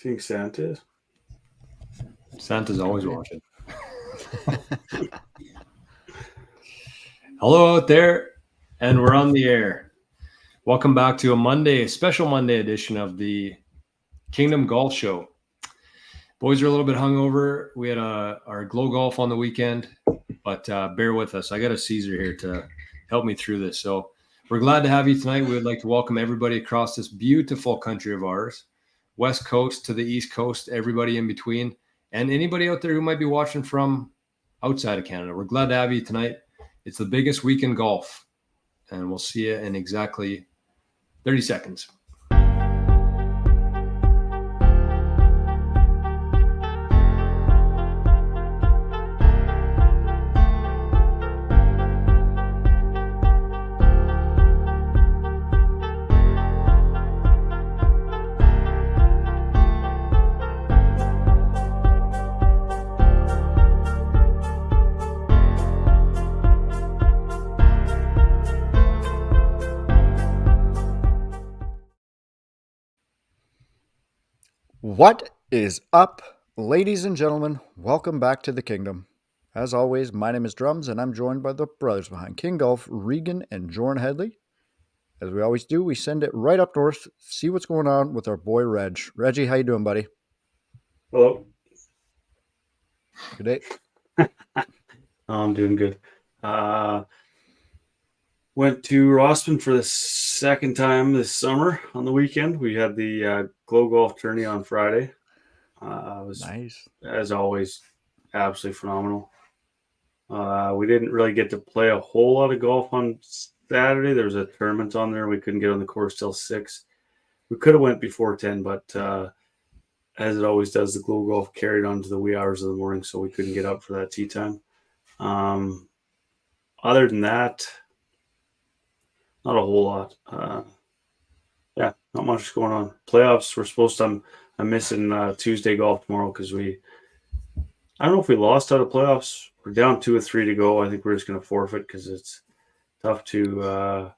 think Santa is? Santa's always watching. Hello out there, and we're on the air. Welcome back to a special Monday edition of the KNGDOM Golf Show. Boys are a little bit hungover. We had our Glow Golf on the weekend, but bear with us. I got a Caesar here to help me through this. So we're glad to have you tonight. We would like to welcome everybody across this beautiful country of ours, West Coast to the East Coast, everybody in between, and anybody out there who might be watching from outside of Canada. We're glad to have you tonight. It's the biggest week in golf, and we'll see you in exactly 30 seconds. What is up, ladies and gentlemen? Welcome back to the kingdom. As always, my name is Drums, and I'm joined by the brothers behind King Golf, Regan and Jordan Headley. As we always do, we send it right up north, see what's going on with our boy Reg. Reggie, how you doing, buddy? Hello. Good day. I'm doing good. Went to Rossman for the second time this summer on the weekend. We had the Glow Golf tourney on Friday. It was, Nice. as always, absolutely phenomenal. We didn't really get to play a whole lot of golf on Saturday. There was a tournament on there. We couldn't get on the course till 6. We could have went before 10, but as it always does, the Glow Golf carried on to the wee hours of the morning, so we couldn't get up for that tee time. Other than that, not a whole lot. Not much going on. Playoffs, we're supposed to, I'm missing Tuesday golf tomorrow because I don't know if we lost out of playoffs. We're down 2 or 3 to go. I think we're just going to forfeit because it's tough to,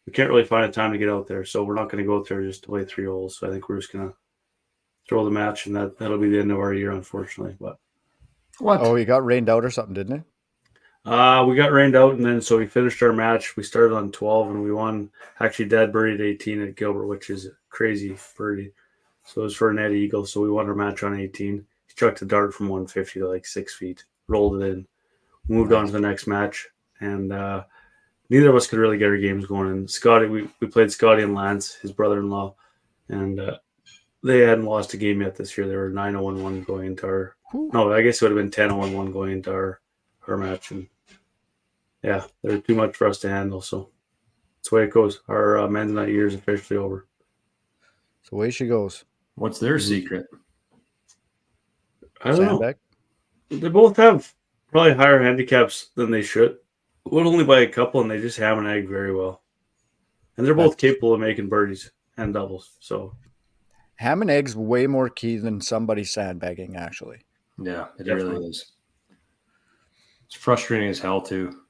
we can't really find a time to get out there. So we're not going to go out there just to play 3 holes. So I think we're just going to throw the match, and that'll be the end of our year, unfortunately. But What? Oh, you got rained out or something, didn't you? we got rained out, and then so we finished our match. We started on 12, and we won. Actually, Dad birdied 18 at Gilbert, which is a crazy birdie. So it was for a net eagle. So we won our match on 18. He chucked a dart from 150 to like 6 feet, rolled it in, moved on to the next match, and neither of us could really get our games going. And Scotty, we played Scotty and Lance, his brother-in-law, and they hadn't lost a game yet this year. They were 9-0-1 going into our. No, I guess it would have been 10-0-1 going into our match, and yeah, they're too much for us to handle. So that's the way it goes. Our men's night year is officially over. It's the way she goes. What's their secret? I don't know. Sandbag? They both have probably higher handicaps than they should, but only by a couple, and they just ham and egg very well. And they're both capable of making birdies and doubles. So Ham and eggs way more key than somebody sandbagging, actually. Yeah, it Definitely. really is. It's frustrating as hell too.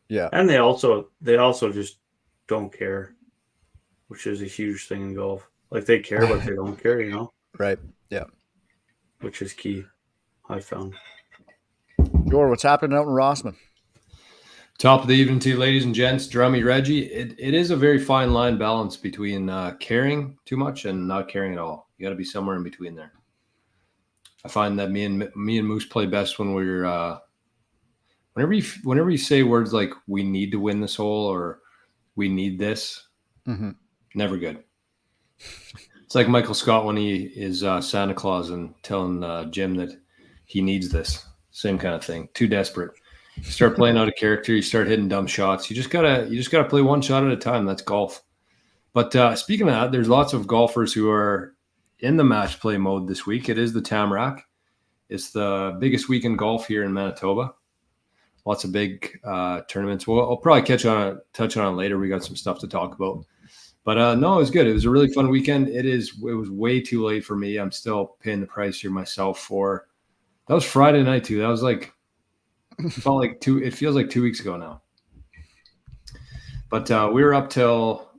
Yeah. and they also just don't care, which is a huge thing in golf. Like they care, but they don't care, Right. Yeah. which is key, I found. Jor, what's happening out in Rossman? Top of the evening to you, ladies and gents. Drummy Reggie. It is a very fine line balance between caring too much and not caring at all. You got to be somewhere in between there. I find that me and Moose play best when we're whenever you say words like "we need to win this hole" or "we need this," never good. It's like Michael Scott when he is Santa Claus and telling Jim that he needs this. Same kind of thing. Too desperate. You start playing out of character. You start hitting dumb shots. You just gotta play one shot at a time. That's golf. But speaking of that, there's lots of golfers who are in the match play mode this week. It is the Tamarack. It's the biggest week in golf here in Manitoba. Lots of big tournaments. Well, I'll probably touch on it later. We got some stuff to talk about. But no, it was good. It was a really fun weekend. It was way too late for me. I'm still paying the price here myself for. That was Friday night too. That was like it feels like 2 weeks ago now. But we were up till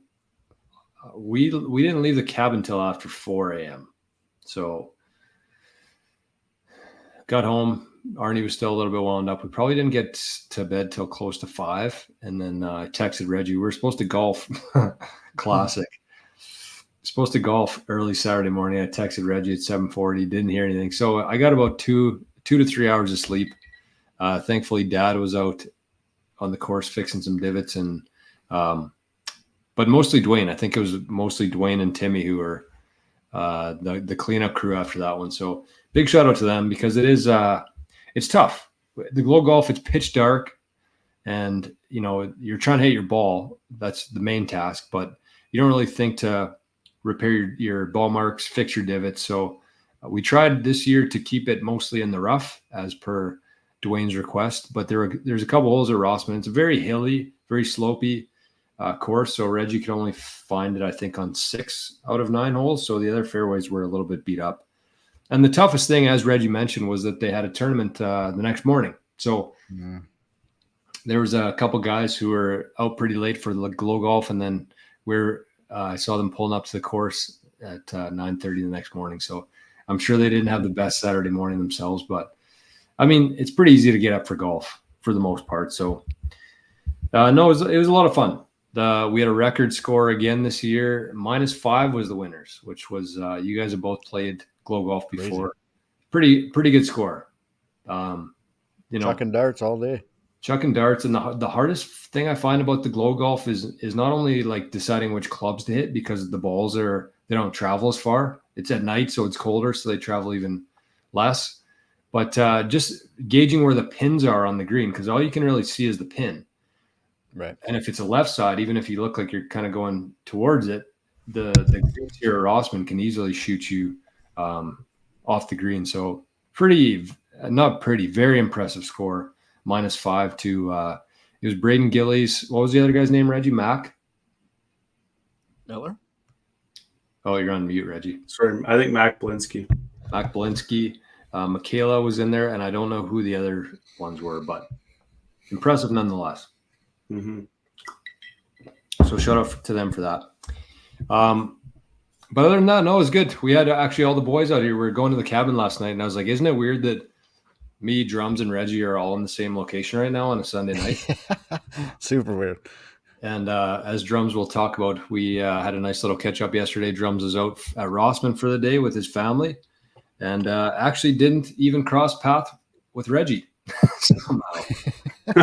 we didn't leave the cabin till after 4 a.m. So got home. Arnie was still a little bit wound up. We probably didn't get to bed till close to 5. And then I texted Reggie. We were supposed to golf. Classic. Supposed to golf early Saturday morning. I texted Reggie at 7:40. Didn't hear anything. So I got about 2 to 3 hours of sleep. Thankfully, Dad was out on the course fixing some divots, and but mostly Dwayne. I think it was mostly Dwayne and Timmy who were the cleanup crew after that one. So big shout out to them, because it is it's tough. The Glow Golf, it's pitch dark, and you're trying to hit your ball. That's the main task, but you don't really think to repair your ball marks, fix your divots. So we tried this year to keep it mostly in the rough as per Dwayne's request, but there's a couple holes at Rossman. It's a very hilly, very slopey course, so Reggie could only find it, I think, on 6 out of 9 holes. So the other fairways were a little bit beat up. And the toughest thing, as Reggie mentioned, was that they had a tournament the next morning. So there was a couple guys who were out pretty late for the Glow Golf, and then I saw them pulling up to the course at 9:30 the next morning. So I'm sure they didn't have the best Saturday morning themselves, but I mean, it's pretty easy to get up for golf for the most part. So no, it was a lot of fun. We had a record score again this year. -5 was the winners, which was you guys have both played Glow Golf before. Pretty good score. Chucking darts all day. Chucking darts, and the hardest thing I find about the Glow Golf is not only like deciding which clubs to hit, because the balls they don't travel as far. It's at night, so it's colder, so they travel even less. But just gauging where the pins are on the green, because all you can really see is the pin. Right. And if it's a left side, even if you look like you're kind of going towards it, the green tier Rossman can easily shoot you off the green. So very impressive score. -5 to it was Braden Gillies. What was the other guy's name, Reggie? Mac Miller? Oh, you're on mute, Reggie. Sorry, I think Mac Blinsky. Mac Blinsky. Michaela was in there, and I don't know who the other ones were, but impressive nonetheless. Mm-hmm. So shout out to them for that. But other than that, no, it was good. We had actually all the boys out here. We were going to the cabin last night, and I was like, isn't it weird that me, Drums, and Reggie are all in the same location right now on a Sunday night? Super weird. And as Drums will talk about, we had a nice little catch-up yesterday. Drums is out at Rossman for the day with his family, and actually didn't even cross path with Reggie somehow.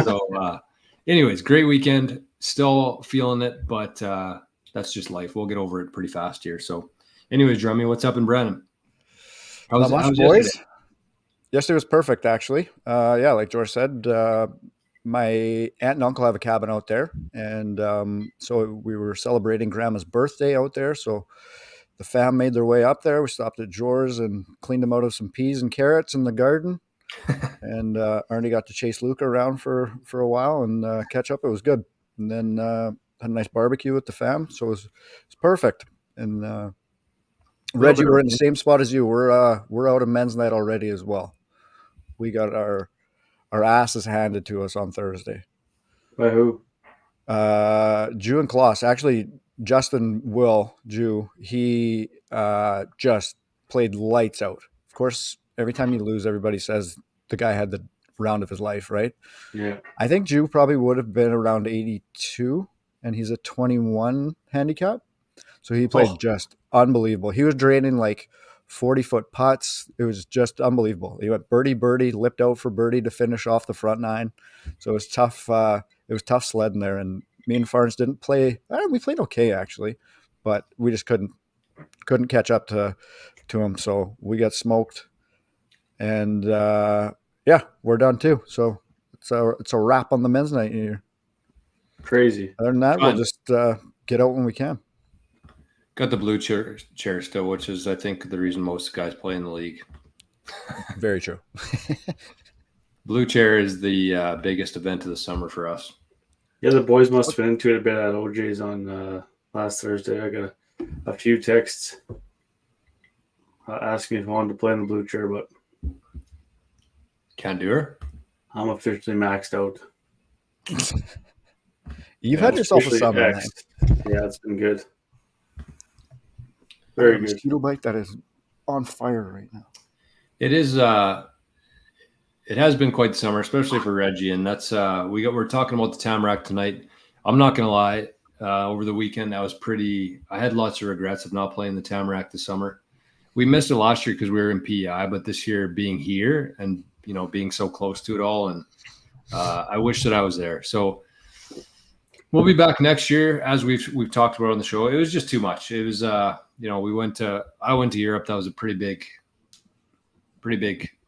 So anyways, great weekend. Still feeling it, but that's just life. We'll get over it pretty fast here. So anyways, Drummy, what's up in Brenham? Not much, boys. Yesterday was perfect, actually. Yeah, like George said, my aunt and uncle have a cabin out there, and so we were celebrating Grandma's birthday out there. So the fam made their way up there. We stopped at George's and cleaned them out of some peas and carrots in the garden. And Arnie got to chase Luca around for a while and catch up. It was good. And then had a nice barbecue with the fam, so it was perfect. And Reggie, we're in the same spot as you. We're out of men's night already as well. We got our asses handed to us on Thursday. By who? Jew and Kloss. Actually, Justin Jew, he just played lights out. Of course, every time you lose, everybody says the guy had the round of his life, right? Yeah. I think Jew probably would have been around 82, and he's a 21 handicap. So he played just unbelievable. He was draining like 40-foot putts. It was just unbelievable. He went birdie, lipped out for birdie to finish off the front 9. So it was tough. It was tough sledding there. And me and Farns didn't play. We played okay, actually, but we just couldn't catch up to him. So we got smoked. And yeah, we're done too. So it's a wrap on the men's night here. Crazy. Other than that, we'll just get out when we can. Got the blue chair still, which is, I think, the reason most guys play in the league. Very true. Blue chair is the biggest event of the summer for us. Yeah, the boys must have been into it a bit at OJ's on last Thursday. I got a few texts asking if I wanted to play in the blue chair, but can't do her. I'm officially maxed out. You've had yourself a summer. Yeah, it's been good. Very good. Mosquito bite that is on fire right now. It is it has been quite the summer, especially for Reggie, and that's we're talking about the Tamarack tonight. I'm not gonna lie, over the weekend I had lots of regrets of not playing the Tamarack this summer. We missed it last year because we were in PEI, but this year being here and being so close to it all, and I wish that I was there. So we'll be back next year, as we've talked about on the show. It was just too much. It was I went to Europe. That was a pretty big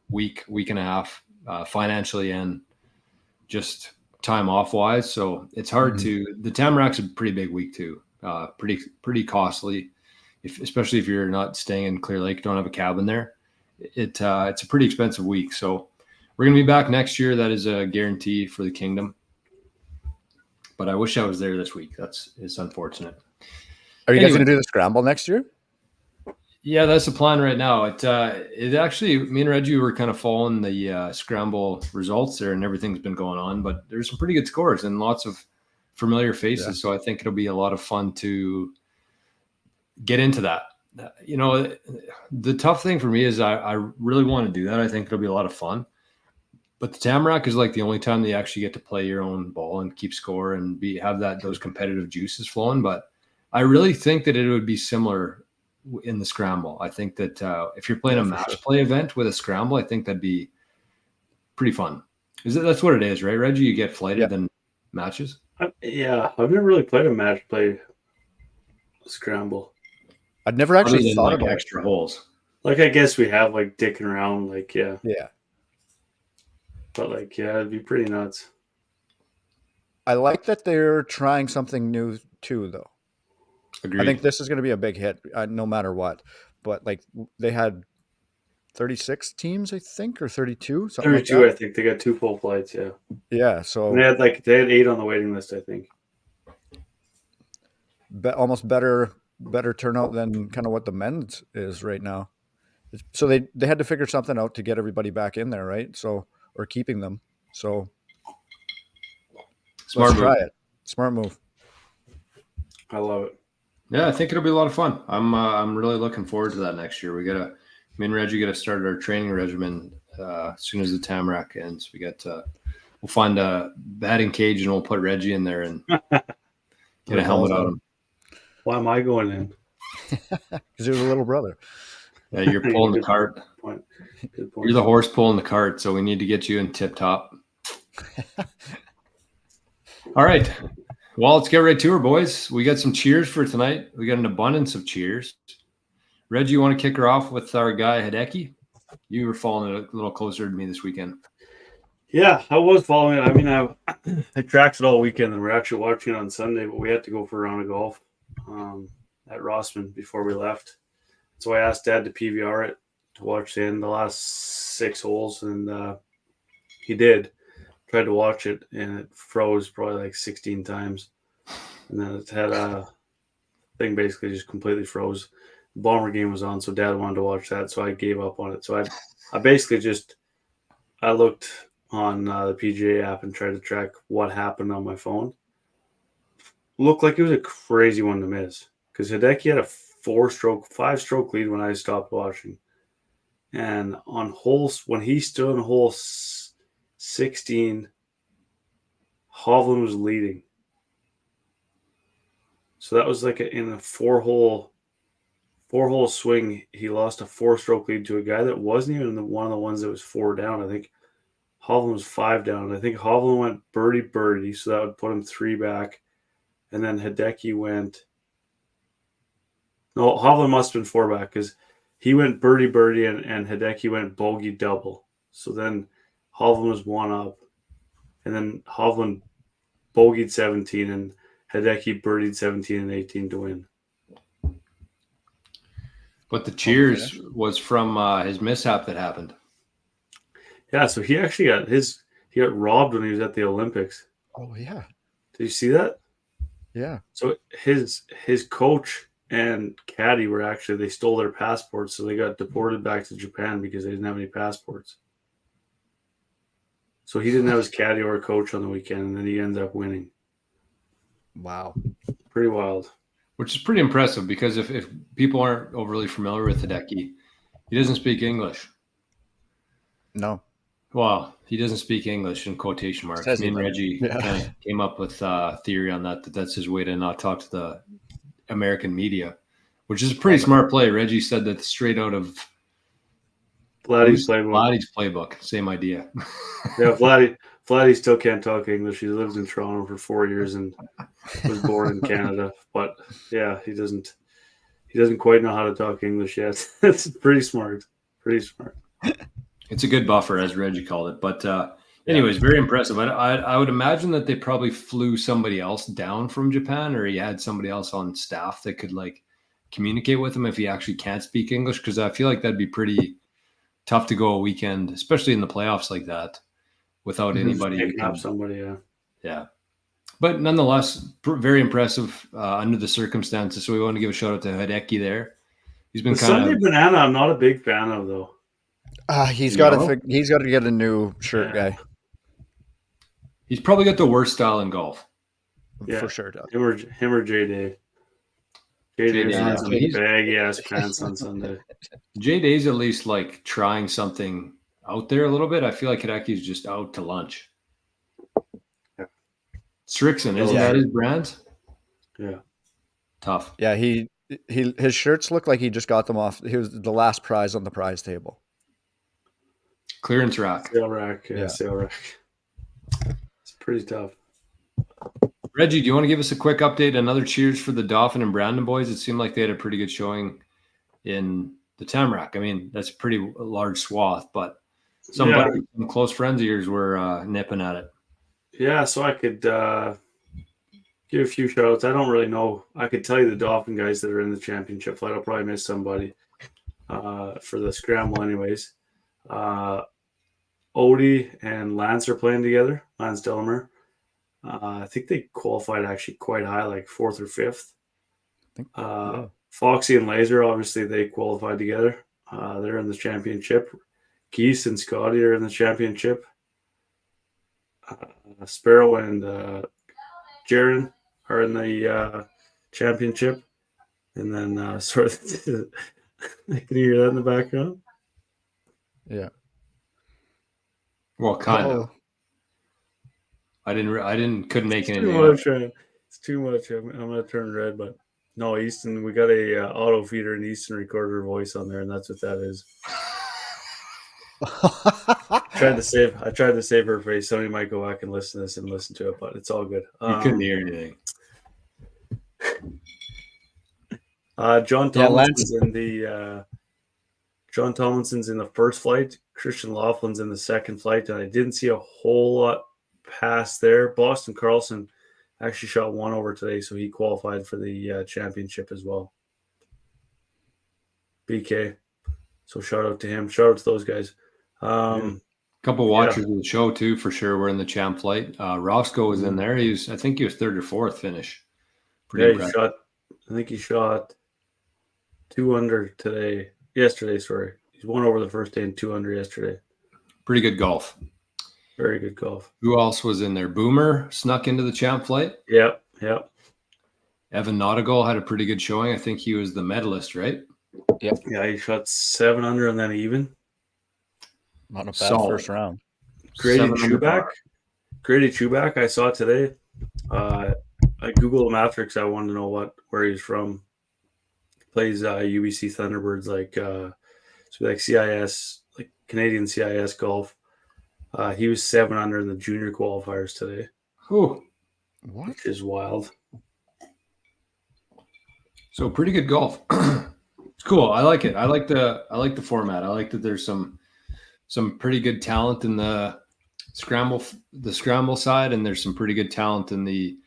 week and a half, financially and just time off wise. So it's hard the Tamarack's a pretty big week too. Pretty costly, especially if you're not staying in Clear Lake, don't have a cabin there. It's a pretty expensive week. So we're going to be back next year. That is a guarantee for the Kingdom. But I wish I was there this week. It's unfortunate. Are you guys going to do the scramble next year? Yeah, that's the plan right now. It actually, me and Reggie were kind of following the scramble results there, and everything's been going on. But there's some pretty good scores and lots of familiar faces. Yeah. So I think it'll be a lot of fun to get into that. The tough thing for me is I really want to do that. I think it'll be a lot of fun. But the Tamarack is like the only time that you actually get to play your own ball and keep score and have those competitive juices flowing. But I really think that it would be similar in the scramble. I think that if you're playing a match play event with a scramble, I think that'd be pretty fun. That's what it is, right, Reggie? You get flighted in matches? Yeah, I've never really played a match play scramble. I'd never actually thought about extra holes. Like, I guess we have like dicking around, like, yeah. But like, yeah, it'd be pretty nuts. I like that they're trying something new too, though. Agreed. I think this is going to be a big hit, no matter what. But like, they had 36 teams, I think, or 32. 32, like I think. They got 2 full flights, yeah. Yeah, so and they had 8 on the waiting list, I think. Almost better turnout than kind of what the men's is right now. So they had to figure something out to get everybody back in there, right? So, or keeping them. So let's try it. Smart move. I love it. Yeah, I think it'll be a lot of fun. I'm really looking forward to that next year. Me and Reggie got to start our training regimen as soon as the Tamarack ends. We'll find a batting cage and we'll put Reggie in there and get a helmet on him. Why am I going in? Because you're the little brother. Yeah, you're pulling the cart. Good point. You're the horse pulling the cart, so we need to get you in tip top. All right. Well, let's get right to her, boys. We got some cheers for tonight. We got an abundance of cheers. Reggie, you want to kick her off with our guy, Hideki? You were following it a little closer to me this weekend. Yeah, I was following it. I mean, I tracked it all weekend, and we're actually watching it on Sunday, but we had to go for a round of golf at Rossman before we left. So I asked Dad to PVR it to watch the last 6 holes, and he did. Tried to watch it, and it froze probably like 16 times. And then it had a thing basically just completely froze. The Bomber game was on, so Dad wanted to watch that, so I gave up on it. So I basically I looked on the PGA app and tried to track what happened on my phone. Looked like it was a crazy one to miss because Hideki had a 5-stroke lead when I stopped watching. And when he stood on hole 16, Hovland was leading. So that was like in a 4-hole swing. He lost a 4-stroke lead to a guy that wasn't even one of the ones that was 4 down. I think Hovland was 5 down. I think Hovland went birdie, so that would put him 3 back. And then Hideki went. No, Hovland must have been 4 back because he went birdie, and Hideki went bogey double. So then Hovland was 1 up, and then Hovland bogeyed 17, and Hideki birdied 17 and 18 to win. But the cheers was from his mishap that happened. Yeah, so he actually got robbed when he was at the Olympics. Oh yeah, did you see that? Yeah. So his coach and caddy they stole their passports, so they got deported back to Japan because they didn't have any passports. So he didn't have his caddy or a coach on the weekend, and then he ended up winning. Wow. Pretty wild. Which is pretty impressive because if people aren't overly familiar with Hideki, he doesn't speak English. No. Well, he doesn't speak English in quotation marks. Says Me he and does. Reggie Yeah. kind of came up with a theory on that's his way to not talk to the American media, which is a pretty smart play. Reggie said that straight out of Vladdy's playbook. Vladdy's playbook. Same idea. Yeah, Vladdy still can't talk English. He lived in Toronto for 4 years and was born in Canada. But yeah, he doesn't quite know how to talk English yet. It's pretty smart. Pretty smart. It's a good buffer, as Reggie called it. But anyways, very impressive. I would imagine that they probably flew somebody else down from Japan, or he had somebody else on staff that could like communicate with him if he actually can't speak English. Because I feel like that'd be pretty tough to go a weekend, especially in the playoffs like that, without anybody. Picking up somebody, yeah. Yeah. But nonetheless, very impressive under the circumstances. So we want to give a shout out to Hideki there. He's been The kind Sunday of banana. I'm not a big fan of though. He's got to get a new shirt Yeah. guy. He's probably got the worst style in golf. Yeah. For sure. Does. Him or J Day. J Day was J-Day, in some baggy ass pants on Sunday. J Day's at least like trying something out there a little bit. I feel like Hideki's just out to lunch. Yeah. Strixon, isn't that his brand? Yeah. Tough. Yeah, his shirts look like he just got them off. He was the last prize on the prize table. Clearance rack. Sale rack. Yeah, sale rack. It's pretty tough. Reggie, do you want to give us a quick update? Another cheers for the Dauphin and Brandon boys. It seemed like they had a pretty good showing in the Tamarack. I mean, that's a pretty large swath, but some close friends of yours were nipping at it. Yeah, so I could give a few shout outs. I don't really know. I could tell you the Dauphin guys that are in the championship flight. I'll probably miss somebody for the scramble anyways. Odie and Lance are playing together. Lance Delamer. I think they qualified actually quite high, like 4th or 5th. Foxy and Laser, obviously, they qualified together. They're in the championship. Geese and Scotty are in the championship. Sparrow and Jaron are in the championship. And then I can hear that in the background. Yeah. Well, kind of. Couldn't make it. It's too much. I'm gonna turn red, but no, Easton. We got a auto feeder and Easton recorded her voice on there, and that's what that is. I tried to save her face. Somebody might go back and listen to this and listen to it, but it's all good. You couldn't hear anything. John Tomlinson's John Tomlinson's in the first flight. Christian Laughlin's in the second flight, and I didn't see a whole lot past there. Boston Carlson actually shot 1 over today, so he qualified for the championship as well. BK. So shout out to him. Shout out to those guys. A couple watchers of the show too, for sure. We're in the champ flight. Roscoe was in there. I think he was 3rd or 4th finish. I think he shot 2 under yesterday. Sorry, he's 1 over the first day and 2 under yesterday. Pretty good golf. Very good golf. Who else was in there? Boomer snuck into the champ flight. Yep. Evan Nautigal had a pretty good showing. I think he was the medalist, right? Yep. Yeah, he shot 7 under and then even. Not a bad first round. Grady Chuback, I saw today. I Googled him after because I wanted to know where he's from. He plays UBC Thunderbirds, like CIS, like Canadian CIS golf. He was 7 under in the junior qualifiers today. Ooh. Which is wild. So pretty good golf. It's cool. I like it. I like the format. I like that there's some pretty good talent in the scramble side, and there's some pretty good talent in the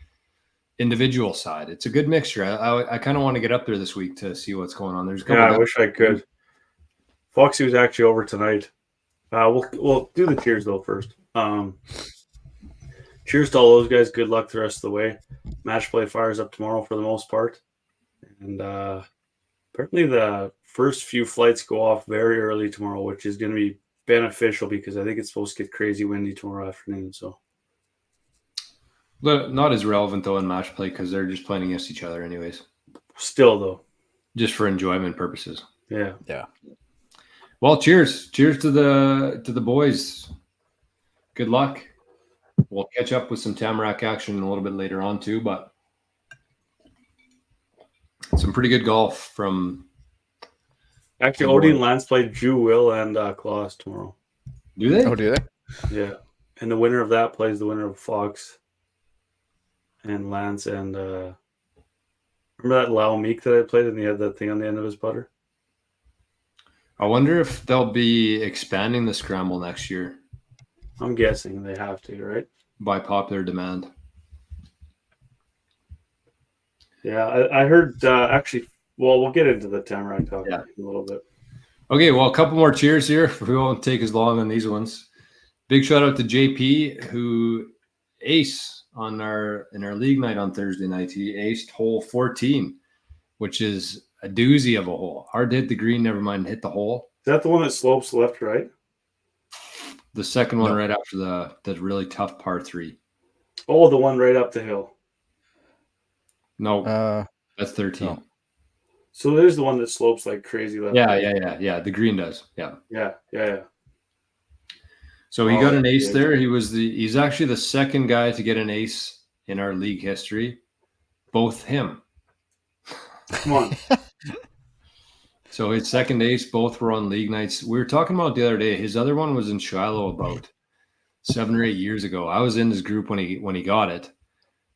individual side. It's a good mixture. I kind of want to get up there this week to see what's going on. There's a couple I wish I could. Foxy was actually over tonight. We'll do the cheers though first. Cheers to all those guys. Good luck the rest of the way. Match play fires up tomorrow for the most part, and apparently the first few flights go off very early tomorrow, which is going to be beneficial because I think it's supposed to get crazy windy tomorrow afternoon. So, not as relevant though in match play because they're just playing against each other anyways. Still though, just for enjoyment purposes. Yeah. Well, cheers to the boys. good luck. We'll catch up with some Tamarack action a little bit later on too, but some pretty good golf from. Actually, Odie and Lance play Jew, Will, and Klaus tomorrow. Do they? Oh, do they? Yeah. And the winner of that plays the winner of Fox and Lance and remember that Lau Meek that I played and he had that thing on the end of his putter? I wonder if they'll be expanding the scramble next year. I'm guessing they have to, right? By popular demand. Yeah, I heard actually. Well, we'll get into the Tamarack talk in a little bit. Okay, well, a couple more cheers here. We won't take as long on these ones. Big shout out to JP who aced in our league night on Thursday night. He aced hole 14, which is a doozy of a hole. Hard to hit the green, never mind hit the hole. Is that the one that slopes left, right? The second one right after the really tough par 3. Oh, the one right up the hill. No, that's 13. No. So there's the one that slopes like crazy left. Yeah. The green does. Yeah. So he got an ace there. He's actually the second guy to get an ace in our league history. Both him. Come on. So his second ace, both were on league nights. We were talking about the other day. His other one was in Shiloh about 7 or 8 years ago. I was in his group when he got it.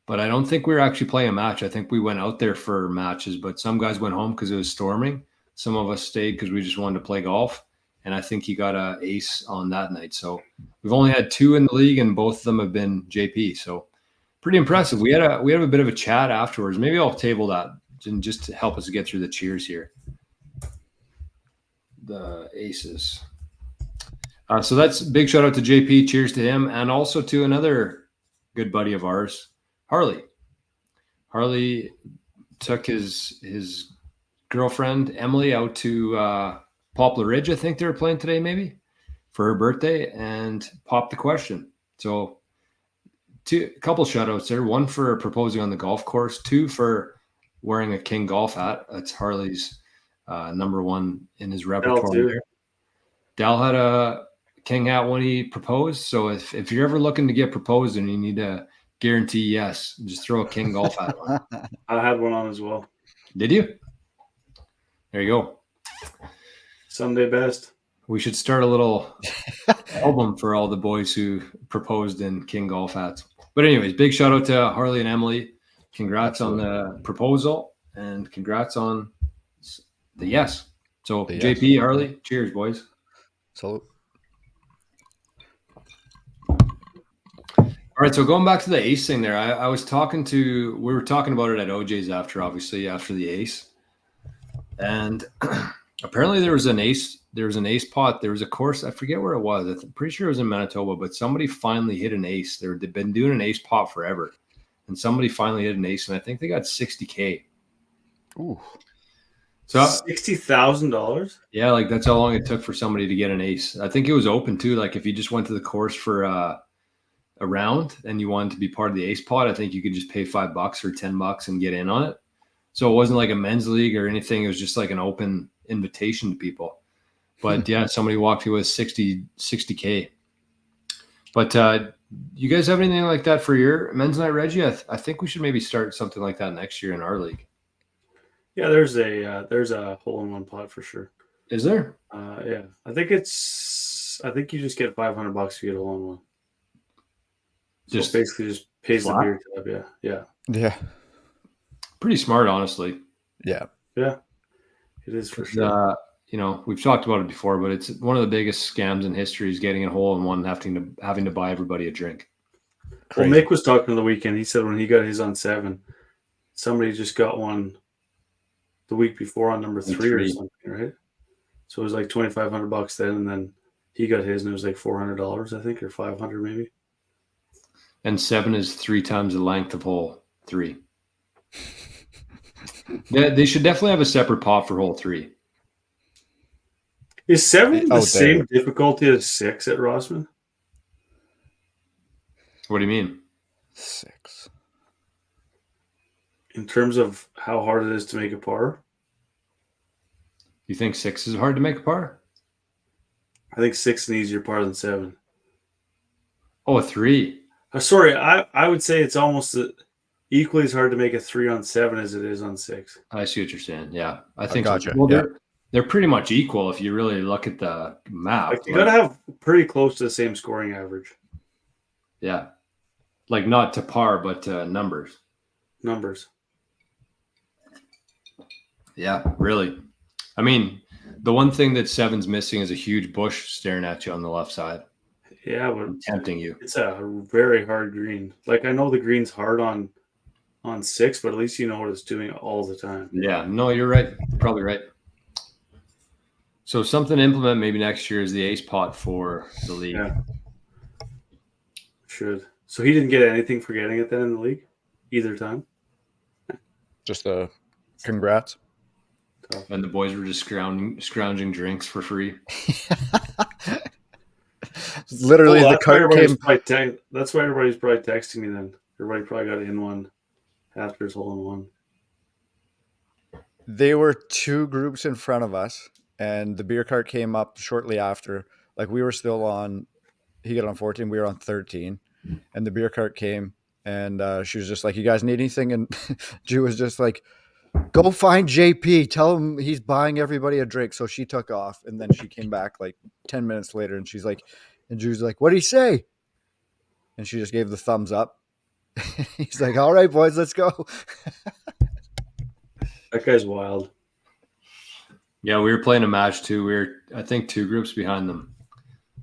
But I don't think we were actually playing a match. I think we went out there for matches, but some guys went home because it was storming. Some of us stayed because we just wanted to play golf. And I think he got an ace on that night. So we've only had 2 in the league, and both of them have been JP. So pretty impressive. We had a bit of a chat afterwards. Maybe I'll table that just to help us get through the cheers here. The aces. So that's big shout out to JP. Cheers to him, and also to another good buddy of ours, Harley. Harley took his girlfriend Emily out to Poplar Ridge. I think they were playing today, maybe for her birthday, and popped the question. So a couple shout outs there. 1 for proposing on the golf course. 2 for wearing a King golf hat. That's Harley's number 1 in his repertoire there. Dal had a King hat when he proposed. So if you're ever looking to get proposed and you need a guarantee yes, just throw a King golf hat on. I had one on as well. Did you? There you go. Sunday best. We should start a little album for all the boys who proposed in King golf hats. But anyways, big shout out to Harley and Emily. Congrats on the proposal and congrats on the yes. So JP, Harley, cheers, boys. Salute. All right, so going back to the ace thing there, we were talking about it at OJ's after the ace. And apparently there was an ace pot. There was a course, I forget where it was. I'm pretty sure it was in Manitoba, but somebody finally hit an ace. They've been doing an ace pot forever. And somebody finally hit an ace, and I think they got $60K. Ooh. So $60,000? Yeah, like that's how long it took for somebody to get an ace. I think it was open too. Like if you just went to the course for a round and you wanted to be part of the ace pot, I think you could just pay $5 or $10 and get in on it. So it wasn't like a men's league or anything. It was just like an open invitation to people. But yeah, somebody walked here with 60K. But you guys have anything like that for your men's night, Reggie? I think we should maybe start something like that next year in our league. Yeah, there's a hole-in-one pot for sure. Is there? Yeah, I think you just get $500 to get a hole-in-one. So basically just pays the beer tab. Yeah. Pretty smart, honestly. Yeah, it is for sure. We've talked about it before, but it's one of the biggest scams in history is getting a hole-in-one and having to buy everybody a drink. Well, Nick was talking on the weekend. He said when he got his on 7, somebody just got one the week before on number 3 or something, right? So it was like $2,500 then, and then he got his, and it was like $400, I think, or $500 maybe. And 7 is 3 times the length of hole 3. They should definitely have a separate pot for hole 3. Is 7 the same difficulty as 6 at Rossman? What do you mean? 6. In terms of how hard it is to make a par? You think 6 is hard to make a par? I think 6 is an easier par than 7. Oh, a 3. Sorry, I would say it's almost equally as hard to make a 3 on 7 as it is on 6. I see what you're saying. Yeah, I think gotcha. so. Well, Yeah. they're pretty much equal if you really look at the map. Like you got to have pretty close to the same scoring average. Yeah, like not to par, but numbers. Yeah, really. I mean, the one thing that 7's missing is a huge bush staring at you on the left side. Yeah, but Tempting you. it's a very hard green. Like I know the green's hard on 6, but at least you know what it's doing all the time. Yeah, no, you're right. Probably right. So something to implement maybe next year is the ace pot for the league. Yeah. Should. So he didn't get anything for getting it then in the league? Either time? Just a congrats. Tough. And the boys were just scrounging drinks for free. Literally, the cart came. That's why everybody's probably texting me then. Everybody probably got in one after his hole in one. They were 2 groups in front of us, and the beer cart came up shortly after. Like we were still on, he got on 14, we were on 13, and the beer cart came, and she was just like, "You guys need anything?" And Jew was just like, "Go find JP. Tell him he's buying everybody a drink." So she took off, and then she came back like 10 minutes later, and she's like, and Drew's like, "What did he say?" And she just gave the thumbs up. He's like, "All right, boys, let's go." That guy's wild. Yeah, we were playing a match too. We were, I think, 2 groups behind them,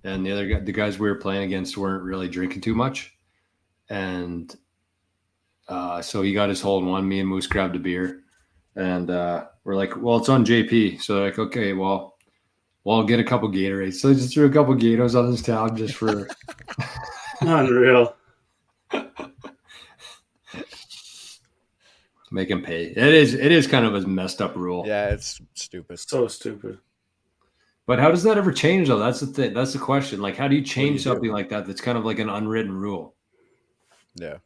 and the guys we were playing against weren't really drinking too much, and so he got his hole in one. Me and Moose grabbed a beer, and we're like, "Well, it's on JP." So they're like, "Okay, well, I'll get a couple Gatorades." So I just threw a couple Gatos on his tab just for Unreal. make him pay. It is kind of a messed up rule. Yeah, it's stupid. So stupid. But how does that ever change though? That's the thing. That's the question. Like, how do you change do? something like that? That's kind of like an unwritten rule. Yeah.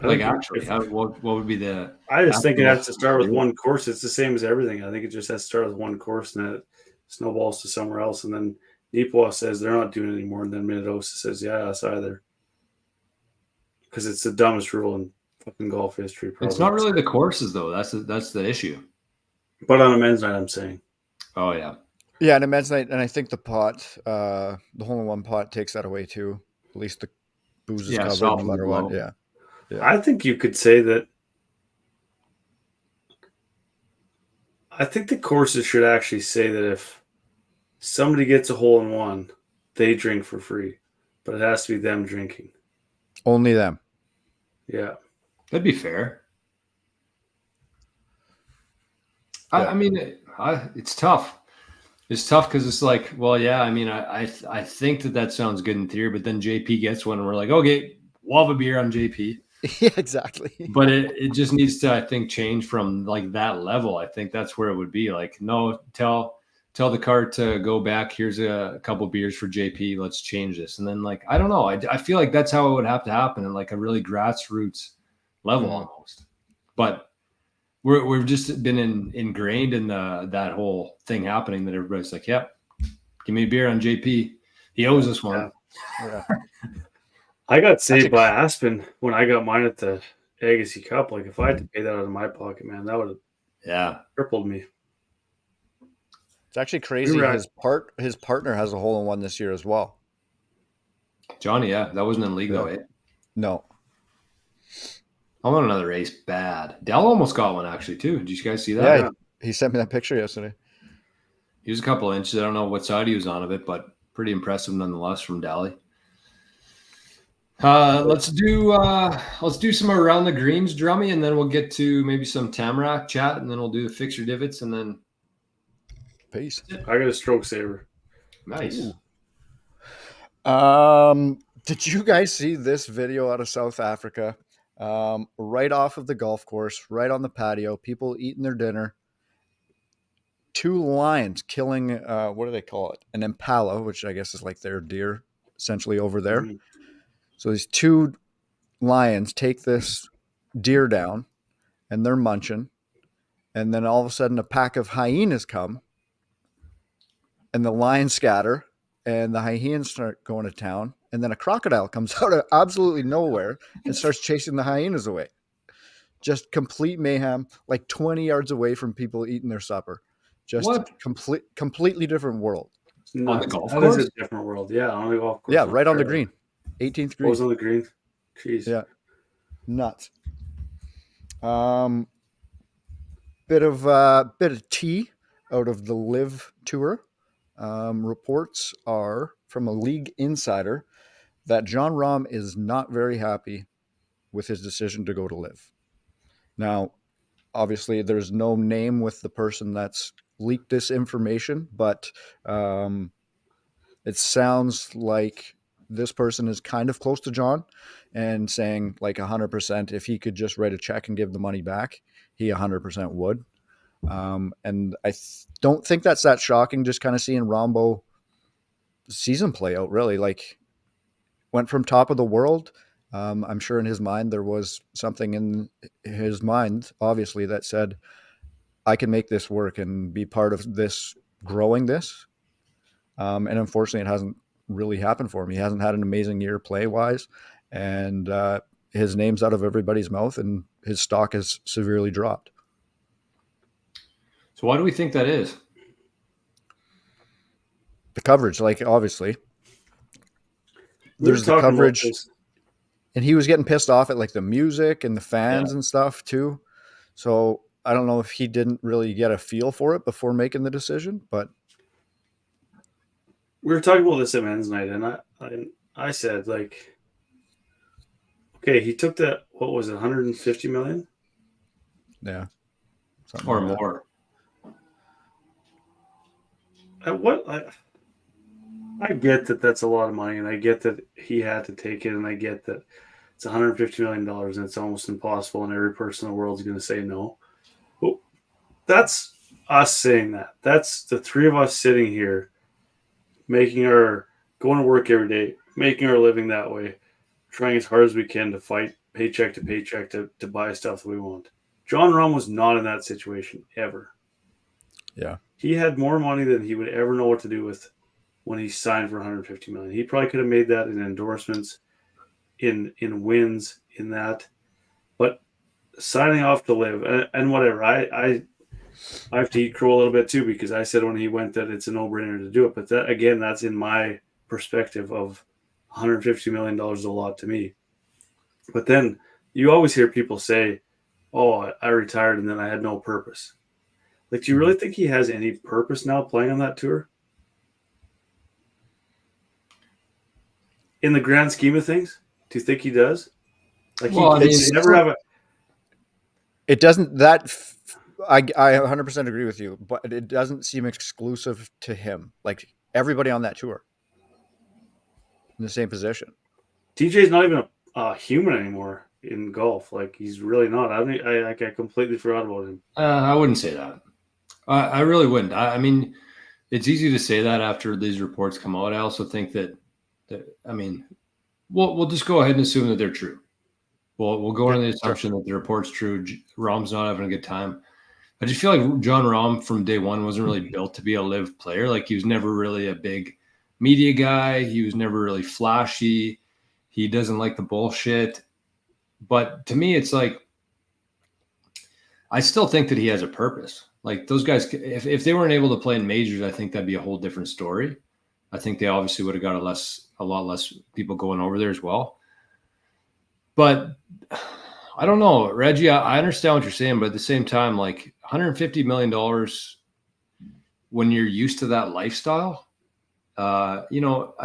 Like actually, what would be the? I just think it has to start with one course. It's the same as everything. I think it just has to start with one course, and then it snowballs to somewhere else. And then Neepawa says they're not doing it anymore, and then Minnedosa says, "Yeah, us either," because it's the dumbest rule in fucking golf history. Probably. It's not really the courses though. That's the issue. But on a men's night, I'm saying. Oh yeah. Yeah, and a men's night, and I think the pot, the hole-in-one pot takes that away too. At least the booze is covered no matter what. Yeah. I think you could say that. I think the courses should actually say that if somebody gets a hole in one, they drink for free, but it has to be them drinking. Only them. Yeah. That'd be fair. Yeah. I mean, it's tough. It's tough because it's like, well, yeah. I mean, I think that sounds good in theory, but then JP gets one, and we're like, okay, we'll have a beer on JP. Yeah, exactly. But it just needs to, I think, change from like that level. I think that's where it would be. Like, no, tell the cart to go back. Here's a couple beers for JP. Let's change this. And then like, I don't know. I feel like that's how it would have to happen in like a really grassroots level almost. But we've just been ingrained in that whole thing happening that everybody's like, yep, give me a beer on JP. He owes us one. Yeah. I got saved by Aspen when I got mine at the Agassi Cup. Like if I had to pay that out of my pocket, man, that would have crippled me. It's actually crazy. His partner has a hole-in-one this year as well. Johnny, yeah, that wasn't in league though, eh? No. I want another ace bad. Dell almost got one actually too. Did you guys see that? Yeah, he sent me that picture yesterday. He was a couple inches. I don't know what side he was on of it, but pretty impressive nonetheless from Dally. Let's do some around the greens, Drummy, and then we'll get to maybe some Tamarack chat, and then we'll do the fix your divots, and then peace. I got a stroke saver. Nice. Did you guys see this video out of South Africa? Right off of the golf course, right on the patio, people eating their dinner. 2 lions killing, what do they call it? An impala, which I guess is like their deer, essentially over there. Mm-hmm. So these 2 lions take this deer down, and they're munching. And then all of a sudden, a pack of hyenas come, and the lions scatter, and the hyenas start going to town, and then a crocodile comes out of absolutely nowhere and starts chasing the hyenas away. Just complete mayhem, like 20 yards away from people eating their supper. Just What? completely different world. It's nuts. On the golf That is course? a different world. Yeah, on the golf course. Yeah, right on the green. 18th green. Was on the green. Jeez. Yeah. Nuts. Bit of tea out of the Live Tour. Reports are from a league insider that Jon Rahm is not very happy with his decision to go to Live. Now, obviously, there's no name with the person that's leaked this information, but it sounds like this person is kind of close to John and saying like 100% if he could just write a check and give the money back, he 100% would. And I don't think that's that shocking, just kind of seeing Rombo season play out, really. Like, went from top of the world. I'm sure in his mind there was something in his mind, obviously, that said, I can make this work and be part of this, growing this. And unfortunately, it hasn't really happened for him. He hasn't had an amazing year play-wise, and his name's out of everybody's mouth, and his stock has severely dropped. So why do we think that is? The coverage, like, obviously. There's the coverage, and he was getting pissed off at like the music and the fans and stuff too. So I don't know if he didn't really get a feel for it before making the decision, but we were talking about this at men's night, and I said, like, okay, he took that, what was it, 150 million? Yeah. Or like more. At what? I get that that's a lot of money, and I get that he had to take it, and I get that it's $150 million, and it's almost impossible, and every person in the world is going to say no. But that's us saying that. That's the three of us sitting here going to work every day, making our living that way, trying as hard as we can to fight paycheck to paycheck to buy stuff that we want. Jon Rahm was not in that situation ever. Yeah. He had more money than he would ever know what to do with when he signed for $150 million. He probably could have made that in endorsements, in wins, in that. But signing off to Live and whatever, I have to eat crow a little bit too, because I said when he went that it's a no-brainer to do it. But that, again, that's in my perspective of $150 million is a lot to me. But then you always hear people say, oh, I retired and then I had no purpose. Like, do you really think he has any purpose now playing on that tour? In the grand scheme of things, do you think he does? Like, well, he never have a. It doesn't. That I 100% agree with you, but it doesn't seem exclusive to him. Like, everybody on that tour in the same position. TJ's not even a human anymore in golf. Like, he's really not. I completely forgot about him. I wouldn't say that. I really wouldn't. I mean, it's easy to say that after these reports come out. I also think that I mean, we'll just go ahead and assume that they're true. We'll go on the assumption that the report's true. Rahm's not having a good time. I just feel like Jon Rahm from day one wasn't really built to be a Live player. Like, he was never really a big media guy. He was never really flashy. He doesn't like the bullshit. But to me, it's like, I still think that he has a purpose. Like, those guys, if they weren't able to play in majors, I think that'd be a whole different story. I think they obviously would have got a lot less people going over there as well. But I don't know, Reggie, I understand what you're saying, but at the same time, like, $150 million when you're used to that lifestyle, I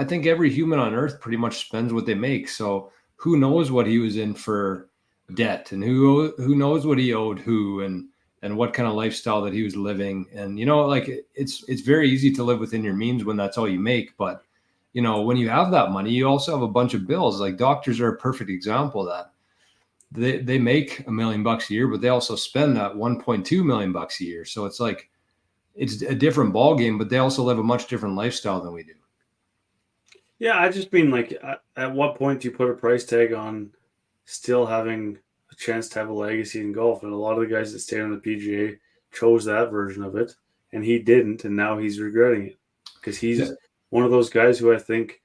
think every human on earth pretty much spends what they make. So who knows what he was in for debt, and who knows what he owed who, and what kind of lifestyle that he was living. And, like, it's very easy to live within your means when that's all you make. But, when you have that money, you also have a bunch of bills. Like, doctors are a perfect example of that. They make $1 million a year, but they also spend that $1.2 million a year. So it's like, it's a different ball game, but they also live a much different lifestyle than we do. Yeah, I just mean, like, at what point do you put a price tag on still having a chance to have a legacy in golf? And a lot of the guys that stayed on the PGA chose that version of it, and he didn't, and now he's regretting it because he's one of those guys who I think,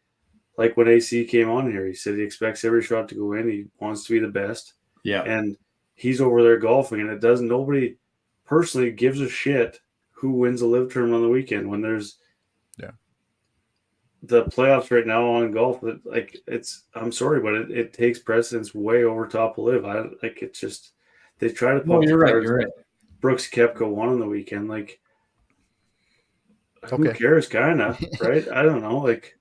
like when AC came on here, he said he expects every shot to go in. He wants to be the best. Yeah. And he's over there golfing, and nobody personally gives a shit who wins a live tournament on the weekend when there's the playoffs right now on golf. I'm sorry, but it takes precedence way over top of live. It's just, they try to No, put you're right. You're right. Brooks Koepka won on the weekend. Like, who Okay. cares, kind of, right? I don't know. Like,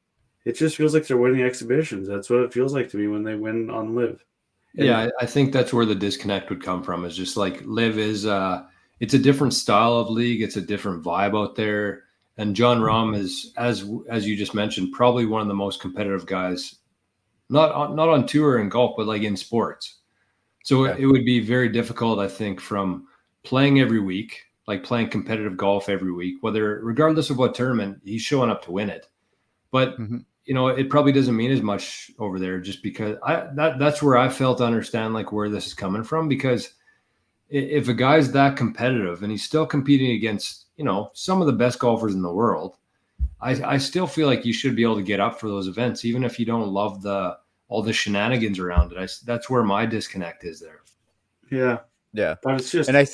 it just feels like they're winning exhibitions. That's what it feels like to me when they win on live. And Yeah, I think that's where the disconnect would come from. Is just like live is it's a different style of league. It's a different vibe out there. And John Rahm is, as you just mentioned, probably one of the most competitive guys, not on tour and golf, but like in sports. So Yeah. it would be very difficult, I think, from playing every week, like playing competitive golf every week, whether regardless of what tournament, he's showing up to win it. But Mhm. it probably doesn't mean as much over there, just because that's where I fail to understand like where this is coming from. Because if a guy's that competitive and he's still competing against some of the best golfers in the world, I still feel like you should be able to get up for those events, even if you don't love all the shenanigans around it. That's where my disconnect is there. Yeah. but it's just, And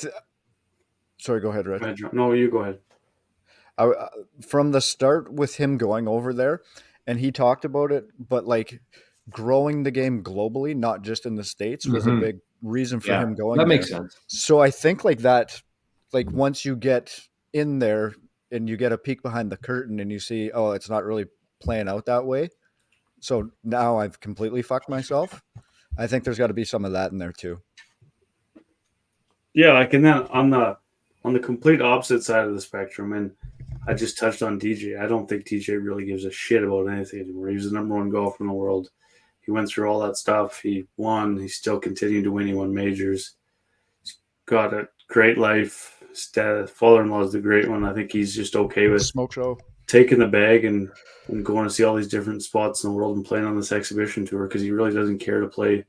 sorry, go ahead, Reg. no, you go ahead. From the start with him going over there, and he talked about it, but like growing the game globally, not just in the States, was a big reason for him going that there. makes sense. So I think like that, like once you get in there and you get a peek behind the curtain and you see, oh, it's not really playing out that way. So now I've completely fucked myself. I think there's got to be some of that in there too. Yeah, like, and then on the complete opposite side of the spectrum, and I just touched on DJ. I don't think DJ really gives a shit about anything anymore. He was the number one golfer in the world. He went through all that stuff. He won. He's still continuing to win. He won majors. He's got a great life. His father-in-law is the great one. I think he's just okay with Smoke show. taking the bag and going to see all these different spots in the world and playing on this exhibition tour, because he really doesn't care to play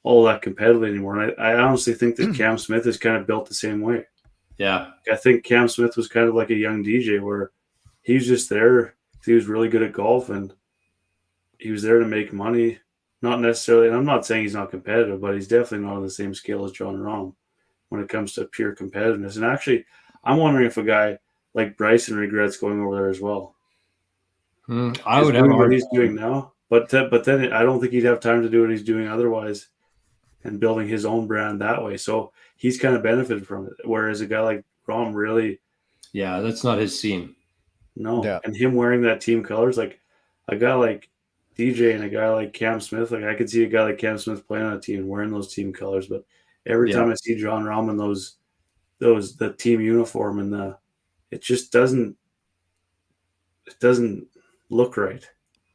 all that competitively anymore. And I honestly think that Cam Smith is kind of built the same way. Yeah. I think Cam Smith was kind of like a young DJ where he was just there. He was really good at golf and he was there to make money. Not necessarily, and I'm not saying he's not competitive, but he's definitely not on the same scale as John Rahm when it comes to pure competitiveness. And actually, I'm wondering if a guy like Bryson regrets going over there as well. I would have a what hard he's doing now, but then I don't think he'd have time to do what he's doing otherwise, and building his own brand that way. So he's kind of benefited from it. Whereas a guy like Rahm really, Yeah, that's not his scene. no. Yeah. And him wearing that team colors, like a guy like DJ and a guy like Cam Smith, like I could see a guy like Cam Smith playing on a team and wearing those team colors. But every time I see John Rahm in the team uniform and it just doesn't look right.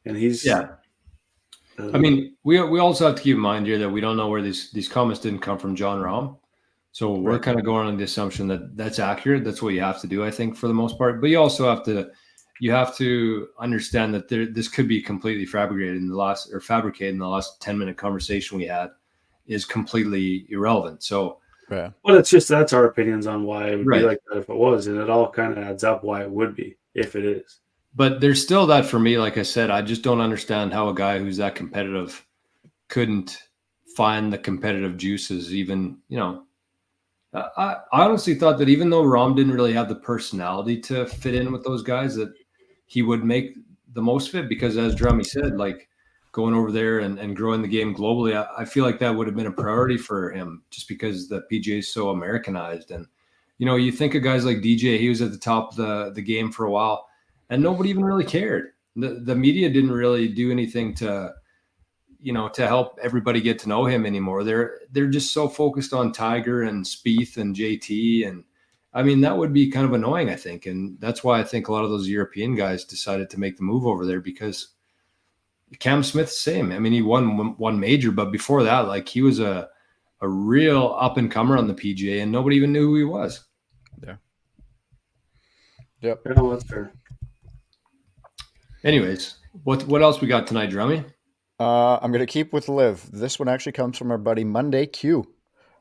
And he's I mean, we also have to keep in mind here that we don't know where these comments didn't come from John Rahm. So we're kind of going on the assumption that that's accurate. That's what you have to do, I think, for the most part. But you also have to understand that this could be completely fabricated in the last 10-minute conversation we had is completely irrelevant. So, Yeah. But it's just, that's our opinions on why it would be like that if it was, and it all kind of adds up why it would be if it is. But there's still that for me. Like I said, I just don't understand how a guy who's that competitive couldn't find the competitive juices. Even, I honestly thought that even though Rahm didn't really have the personality to fit in with those guys, that he would make the most of it, because as Drummy said, like going over there and growing the game globally, I feel like that would have been a priority for him, just because the PGA is so Americanized. And, you think of guys like DJ, he was at the top of the game for a while and nobody even really cared. The media didn't really do anything to help everybody get to know him anymore. They're just so focused on Tiger and Spieth and JT. And I mean, that would be kind of annoying, I think. And that's why I think a lot of those European guys decided to make the move over there, because Cam Smith's same. I mean, he won one major, but before that, like, he was a real up and comer on the PGA and nobody even knew who he was. Yeah. Yep. No, that's fair. Anyways, what else we got tonight, Drummy? I'm going to keep with Liv. This one actually comes from our buddy Monday Q.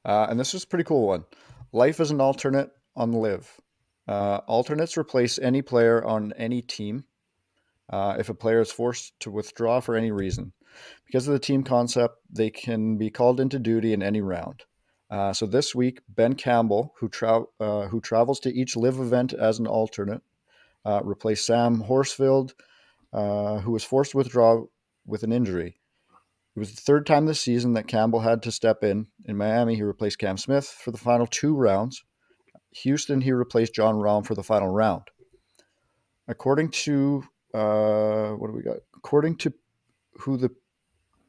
And this is a pretty cool one. Life is an alternate on Liv. Alternates replace any player on any team. if a player is forced to withdraw for any reason. Because of the team concept, they can be called into duty in any round. So this week, Ben Campbell, who travels to each live event as an alternate, replaced Sam Horsfield, who was forced to withdraw with an injury. It was the third time this season that Campbell had to step in. In Miami, he replaced Cam Smith for the final 2 rounds. Houston, he replaced John Rahm for the final round. According to what do we got? According to who the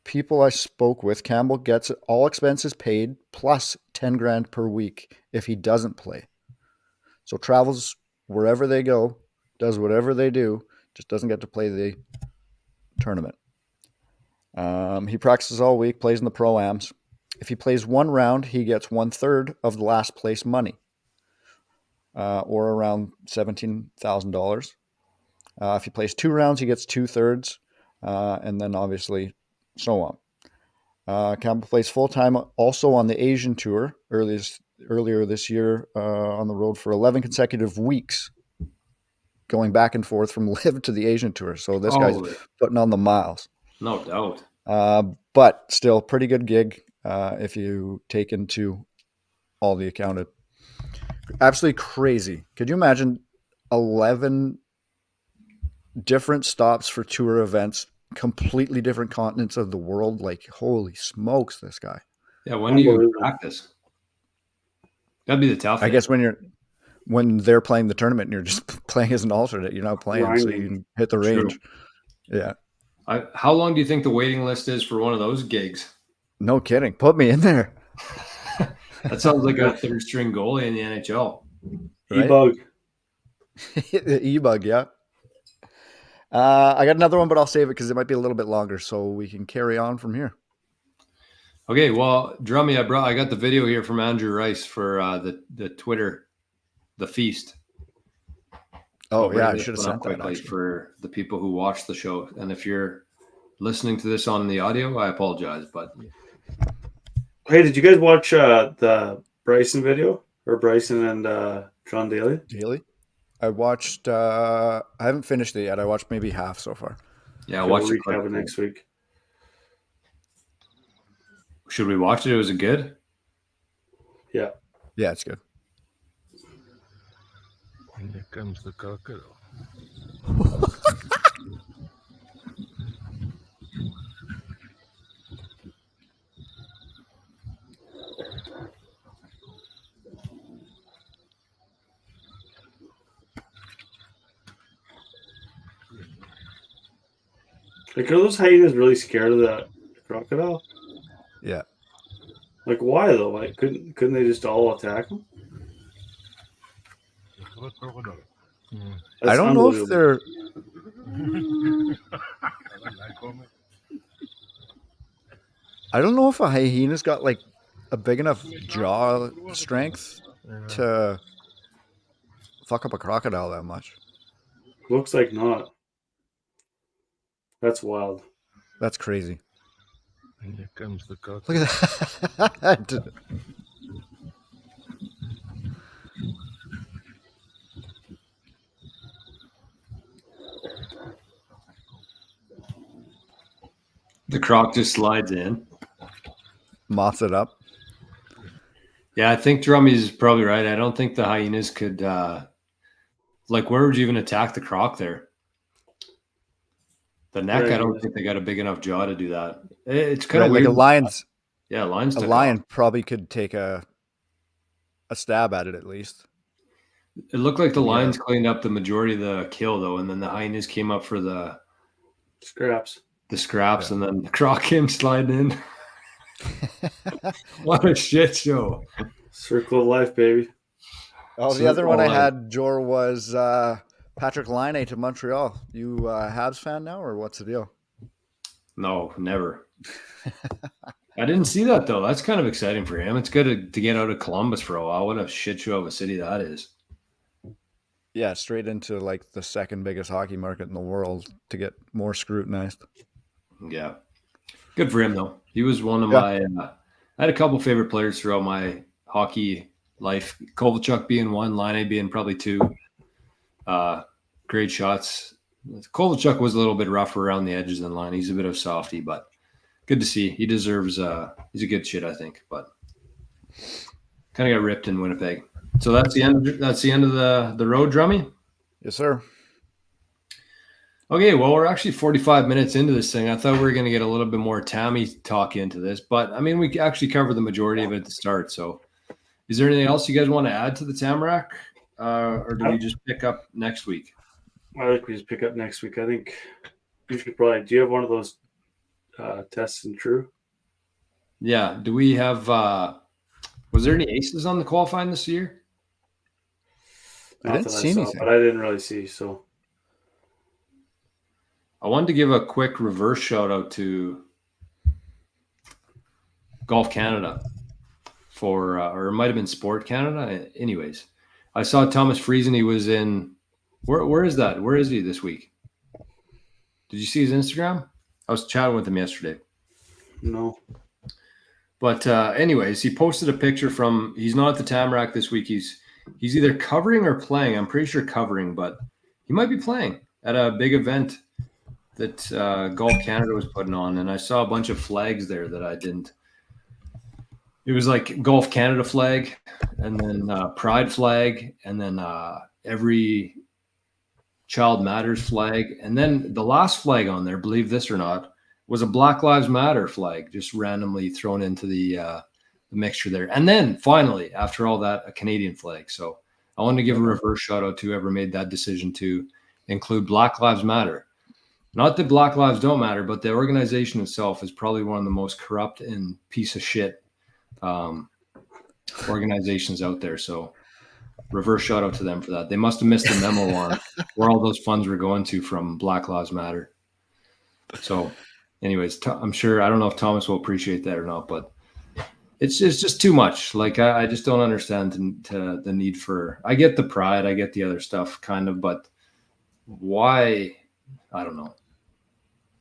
people I spoke with, Campbell gets all expenses paid plus 10 grand per week if he doesn't play. So travels wherever they go, does whatever they do, just doesn't get to play the tournament. He practices all week, plays in the pro-ams. If he plays 1 round, he gets 1/3 of the last place money, or around $17,000. If he plays 2 rounds, he gets 2/3, and then obviously so on. Campbell plays full-time also on the Asian Tour earlier this year, on the road for 11 consecutive weeks, going back and forth from Live to the Asian Tour. So this guy's putting on the miles. No doubt. But still, pretty good gig if you take into all the accounted. Absolutely crazy. Could you imagine 11 different stops for tour events, completely different continents of the world? Like, holy smokes, this guy. Yeah, when do you practice? That'd be the tough thing. I guess when they're playing the tournament and you're just playing as an alternate, you're not playing, so you can hit the range. True. Yeah. How long do you think the waiting list is for one of those gigs? No kidding. Put me in there. That sounds like a 3rd string goalie in the NHL. Right? E-bug. The e-bug, yeah. I got another one, but I'll save it because it might be a little bit longer, so we can carry on from here. Okay, well, Drummy, I got the video here from Andrew Rice for the Twitter, the feast. Oh, yeah, I should have sent that quickly for the people who watch the show. And if you're listening to this on the audio, I apologize. But hey, did you guys watch the Bryson video, or Bryson and John Daly? Daly? I watched. I haven't finished it yet. I watched maybe half so far. Yeah, I'll watch the recap next week. Should we watch it? Was it good? Yeah. Yeah, it's good. And here comes the crocodile. Like, are those hyenas really scared of that crocodile? Yeah. Like, why though? Like, couldn't they just all attack him? I don't know if they're. I don't know if a hyena's got like a big enough jaw strength to fuck up a crocodile that much. Looks like not. That's wild. That's crazy. And here comes the crocodile. Look at that. The croc just slides in. Moths it up. Yeah, I think Drummy's probably right. I don't think the hyenas could, like, where would you even attack the croc there? The neck, I don't think they got a big enough jaw to do that. It's kind of weird. Like a lion's. Yeah, lions. A lion probably could take a stab at it at least. It looked like the lions cleaned up the majority of the kill though, and then the hyenas came up for the scraps. And then the croc came sliding in. What a shit show! Circle of life, baby. Oh, the other one I had, Jor, was Patrick Laine to Montreal. You Habs fan now, or what's the deal? No, never. I didn't see that though. That's kind of exciting for him. It's good to get out of Columbus for a while. What a shit show of a city that is. Yeah, straight into like the second biggest hockey market in the world to get more scrutinized. Yeah. Good for him though. He was one of my I had a couple favorite players throughout my hockey life. Kovalchuk being one, Laine being probably two. Great shots. Kovalchuk was a little bit rougher around the edges than line. He's a bit of a softy, but good to see. He deserves. He's a good shit, I think. But kind of got ripped in Winnipeg. So that's the end. That's the end of the road, Drummy. Yes, sir. Okay, well, we're actually 45 minutes into this thing. I thought we were going to get a little bit more Tammy talk into this, but I mean, we actually covered the majority of it at the start. So, is there anything else you guys want to add to the Tamarack, or do we just pick up next week? I think we just pick up next week. I think you should probably. Do you have one of those tests and true? Yeah. Do we have? Was there any aces on the qualifying this year? I didn't see anything, but I didn't really see. So I wanted to give a quick reverse shout out to Golf Canada for, or it might have been Sport Canada. Anyways, I saw Thomas Friesen. He was in. Where is that? Where is he this week? Did you see his Instagram? I was chatting with him yesterday. No. But anyways, he posted a picture from. He's not at the Tamarack this week. He's either covering or playing. I'm pretty sure covering, but he might be playing at a big event that Golf Canada was putting on, and I saw a bunch of flags there that I didn't. It was like Golf Canada flag, and then Pride flag, and then every Child Matters flag, and then the last flag on there, believe this or not, was a Black Lives Matter flag, just randomly thrown into the mixture there. And then finally, after all that, a Canadian flag. So I want to give a reverse shout out to whoever made that decision to include Black Lives Matter. Not that Black Lives don't matter, but the organization itself is probably one of the most corrupt and piece of shit organizations out there. So reverse shout out to them for that. They must have missed the memo on where all those funds were going to from Black Lives Matter. So anyways, I'm sure, I don't know if Thomas will appreciate that or not, but it's just too much. Like, I just don't understand the need for, I get the pride, I get the other stuff kind of, but why? I don't know.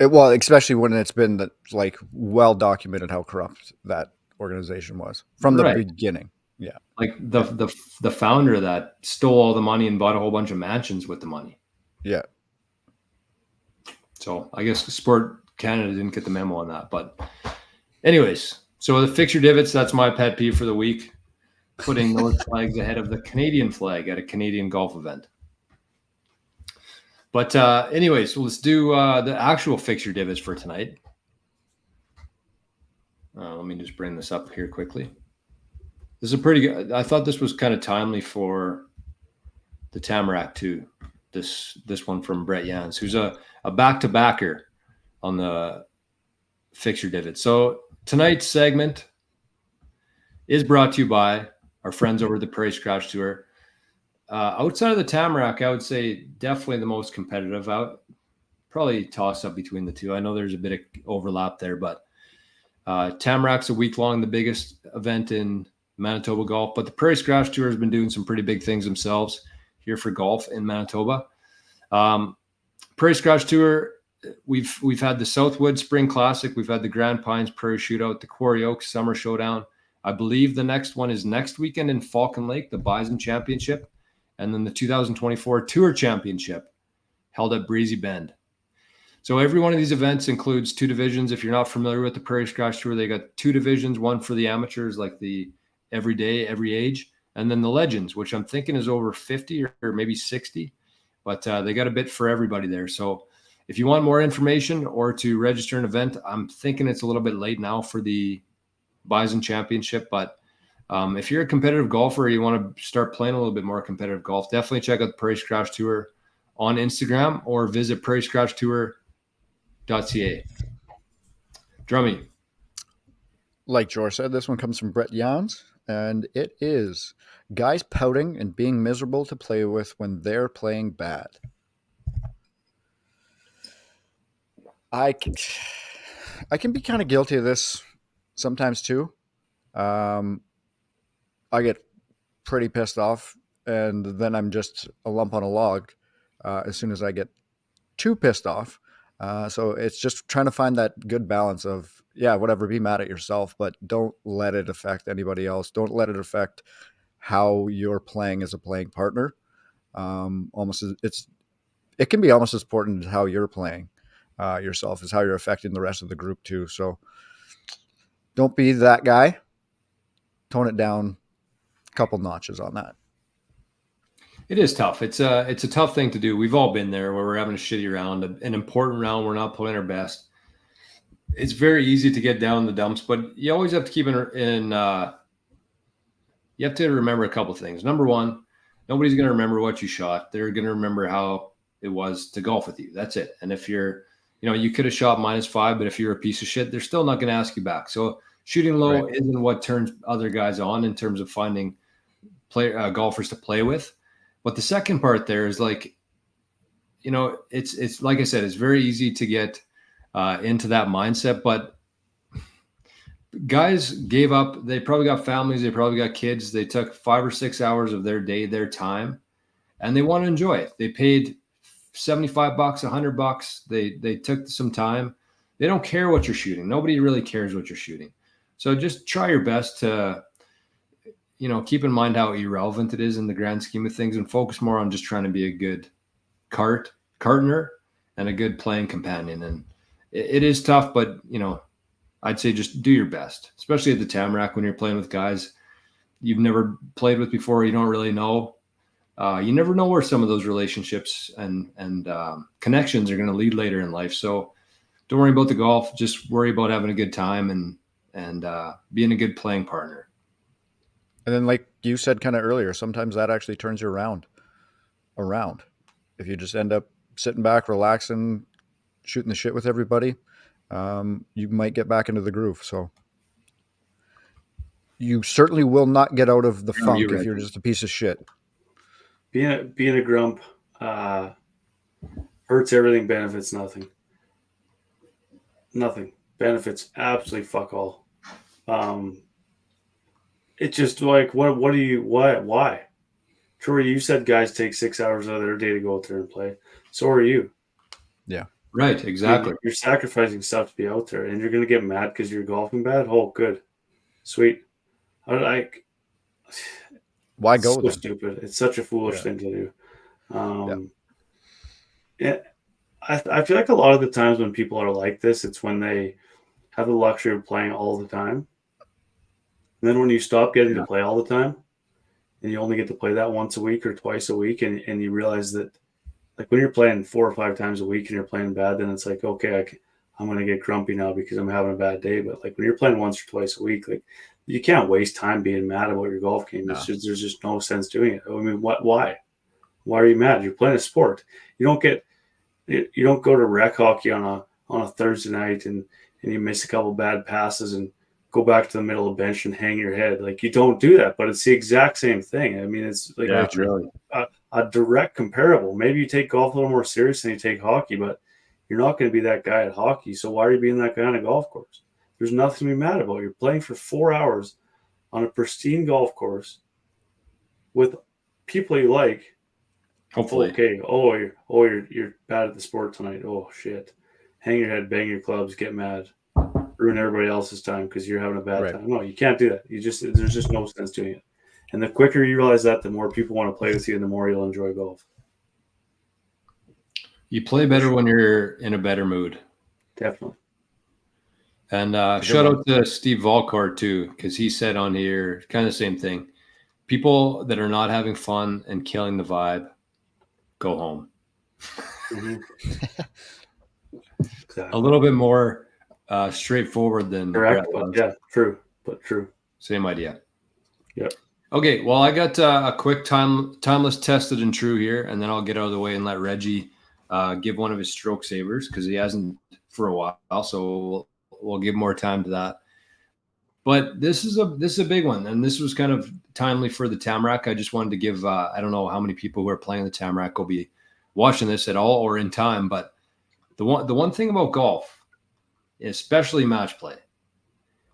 Well, especially when it's been like well documented how corrupt that organization was from the beginning. Yeah. Like the founder that stole all the money and bought a whole bunch of mansions with the money. Yeah. So I guess Sport Canada didn't get the memo on that. But anyways, so the fixture divots, that's my pet peeve for the week. Putting those flags ahead of the Canadian flag at a Canadian golf event. But anyways, so let's do the actual fixture divots for tonight. Let me just bring this up here quickly. This is a pretty good. I thought this was kind of timely for the Tamarack too. This one from Brett Jans, who's a back-to-backer on the fixture divot. So tonight's segment is brought to you by our friends over at the Prairie Scratch Tour. Outside of the Tamarack, I would say definitely the most competitive out. Probably toss up between the two. I know there's a bit of overlap there, but Tamarack's a week long, the biggest event in Manitoba golf. But the Prairie Scratch Tour has been doing some pretty big things themselves here for golf in Manitoba. Prairie Scratch Tour, we've had the Southwood Spring Classic, we've had the Grand Pines Prairie Shootout, the Quarry Oaks Summer Showdown. I believe the next one is next weekend in Falcon Lake, the Bison Championship, and then the 2024 Tour Championship held at Breezy Bend. So every one of these events includes two divisions. If you're not familiar with the Prairie Scratch Tour, they got two divisions, one for the amateurs, like the everyday, every age, and then the Legends, which I'm thinking is over 50 or maybe 60, but they got a bit for everybody there. So if you want more information or to register an event, I'm thinking it's a little bit late now for the Bison Championship, but if you're a competitive golfer, you want to start playing a little bit more competitive golf, definitely check out the Prairie Scratch Tour on Instagram or visit prairiescratchtour.ca. Drummy. Like George said, this one comes from Brett Jans, and it is guys pouting and being miserable to play with when they're playing bad. I can be kind of guilty of this sometimes too. I get pretty pissed off, and then I'm just a lump on a log as soon as I get too pissed off. So it's just trying to find that good balance of, yeah, whatever, be mad at yourself, but don't let it affect anybody else. Don't let it affect how you're playing as a playing partner. Almost, it's it can be almost as important as how you're playing yourself as how you're affecting the rest of the group too. So don't be that guy. Tone it down a couple notches on that. It is tough. It's a tough thing to do. We've all been there where we're having a shitty round, an important round. We're not playing our best. It's very easy to get down in the dumps, but you always have to keep in you have to remember a couple things. Number one, nobody's going to remember what you shot. They're going to remember how it was to golf with you. That's it. And if you're, you could have shot -5, but if you're a piece of shit, they're still not going to ask you back. So shooting low isn't what turns other guys on in terms of finding golfers to play with. But the second part there is like, it's like I said, it's very easy to get into that mindset, but guys gave up. They probably got families. They probably got kids. They took 5 or 6 hours of their day, their time, and they want to enjoy it. They paid $75, $100. They took some time. They don't care what you're shooting. Nobody really cares what you're shooting. So just try your best to, keep in mind how irrelevant it is in the grand scheme of things and focus more on just trying to be a good partner and a good playing companion. And it is tough, but, I'd say just do your best, especially at the Tamarack when you're playing with guys you've never played with before. You don't really know. You never know where some of those relationships and connections are going to lead later in life. So don't worry about the golf. Just worry about having a good time and being a good playing partner. And then, like you said kind of earlier, sometimes that actually turns you around. If you just end up sitting back, relaxing, shooting the shit with everybody, you might get back into the groove. So you certainly will not get out of the funk if you're just a piece of shit. Being a grump hurts everything, benefits nothing. Nothing. Benefits absolutely fuck all. It's just like, why? Troy, you said guys take 6 hours out of their day to go out there and play. So are you. Yeah. Right, exactly. You're sacrificing stuff to be out there, and you're going to get mad because you're golfing bad? Oh, good. Sweet. Why go so then? Stupid. It's such a foolish thing to do. I feel like a lot of the times when people are like this, it's when they have the luxury of playing all the time. And then when you stop getting to play all the time, and you only get to play that once a week or twice a week, and you realize that, like, when you're playing 4 or 5 times a week and you're playing bad, then it's like, okay, I'm going to get grumpy now because I'm having a bad day. But like when you're playing once or twice a week, like you can't waste time being mad about your golf game. No. There's just no sense doing it. I mean, why? Why are you mad? You're playing a sport. You don't go to rec hockey on a Thursday night and you miss a couple bad passes and go back to the middle of the bench and hang your head. Like, you don't do that, but it's the exact same thing. I mean, it's like a direct comparable. Maybe you take golf a little more serious than you take hockey, but you're not going to be that guy at hockey. So why are you being that guy on a golf course? There's nothing to be mad about. You're playing for 4 hours on a pristine golf course with people you like. Hopefully. Okay. You're bad at the sport tonight. Oh shit. Hang your head, bang your clubs, get mad, ruin everybody else's time because you're having a bad time. No, you can't do that. There's just no sense doing it. And the quicker you realize that, the more people want to play with you and the more you'll enjoy golf. You play better when you're in a better mood. Definitely. And shout out to Steve Valcourt too, because he said on here kind of the same thing. People that are not having fun and killing the vibe, go home. Mm-hmm. Exactly. A little bit more straightforward than correct, but true. Same idea. Yep. Okay, well, I got a quick timeless tested and true here, and then I'll get out of the way and let Reggie give one of his stroke savers because he hasn't for a while, so we'll give more time to that. But this is a big one, and this was kind of timely for the Tamarack. I just wanted to give I don't know how many people who are playing the Tamarack will be watching this at all or in time, but the one thing about golf, especially match play,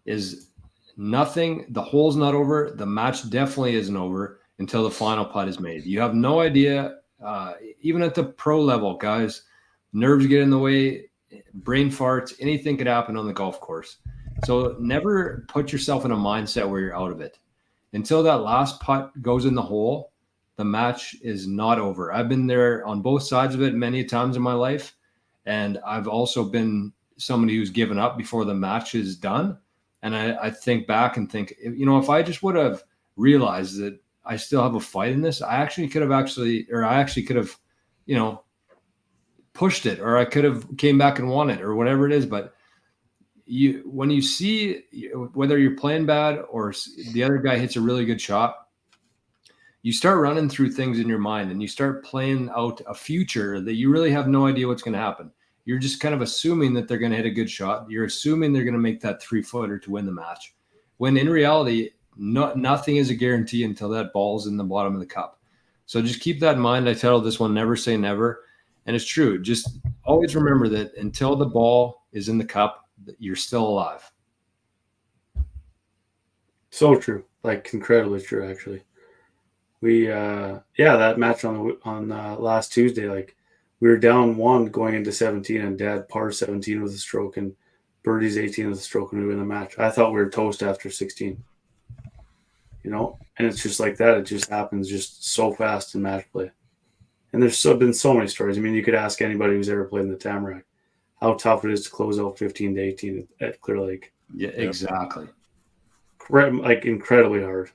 is nothing. The hole's not over. The match definitely isn't over until the final putt is made. You have no idea. Even at the pro level, guys, nerves get in the way, brain farts, anything could happen on the golf course. So never put yourself in a mindset where you're out of it. Until that last putt goes in the hole, the match is not over. I've been there on both sides of it many times in my life. And I've also been somebody who's given up before the match is done. And I think back and think, if I just would have realized that I still have a fight in this, I actually could have, pushed it, or I could have came back and won it, or whatever it is. But when you see whether you're playing bad or the other guy hits a really good shot, you start running through things in your mind and you start playing out a future that you really have no idea what's going to happen. You're just kind of assuming that they're going to hit a good shot. You're assuming they're going to make that 3-footer to win the match. When in reality, nothing is a guarantee until that ball's in the bottom of the cup. So just keep that in mind. I titled this one, Never Say Never. And it's true. Just always remember that until the ball is in the cup, you're still alive. So true. Like incredibly true, actually. We, that match on last Tuesday, like we were down 1 going into 17 and Dad par 17 with a stroke and Birdie's 18 with a stroke and we win the match. I thought we were toast after 16, and it's just like that. It just happens just so fast in match play. And there's been so many stories. I mean, you could ask anybody who's ever played in the Tamarack how tough it is to close out 15 to 18 at Clear Lake. Yeah, exactly. Like incredibly hard.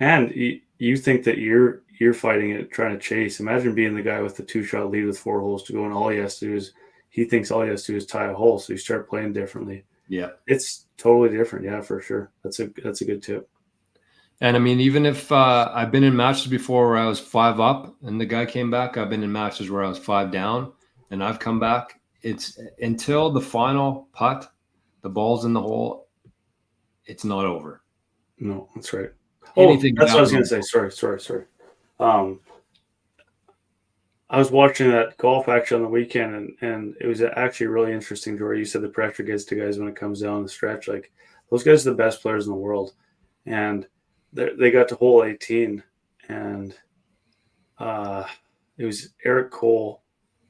And you think that you're fighting it, trying to chase. Imagine being the guy with the 2-shot lead with 4 holes to go, and all he has to do is tie a hole. So you start playing differently. Yeah, it's totally different. Yeah, for sure. That's a good tip. And I mean, even if I've been in matches before where I was 5 up and the guy came back, I've been in matches where I was 5 down and I've come back. It's until the final putt, the ball's in the hole, it's not over. No, that's right. Anything that's what I was going to say. Sorry. I was watching that golf action on the weekend, and it was actually really interesting to where you said the pressure gets to guys when it comes down the stretch. Like those guys are the best players in the world, and they got to hole 18, and it was Eric Cole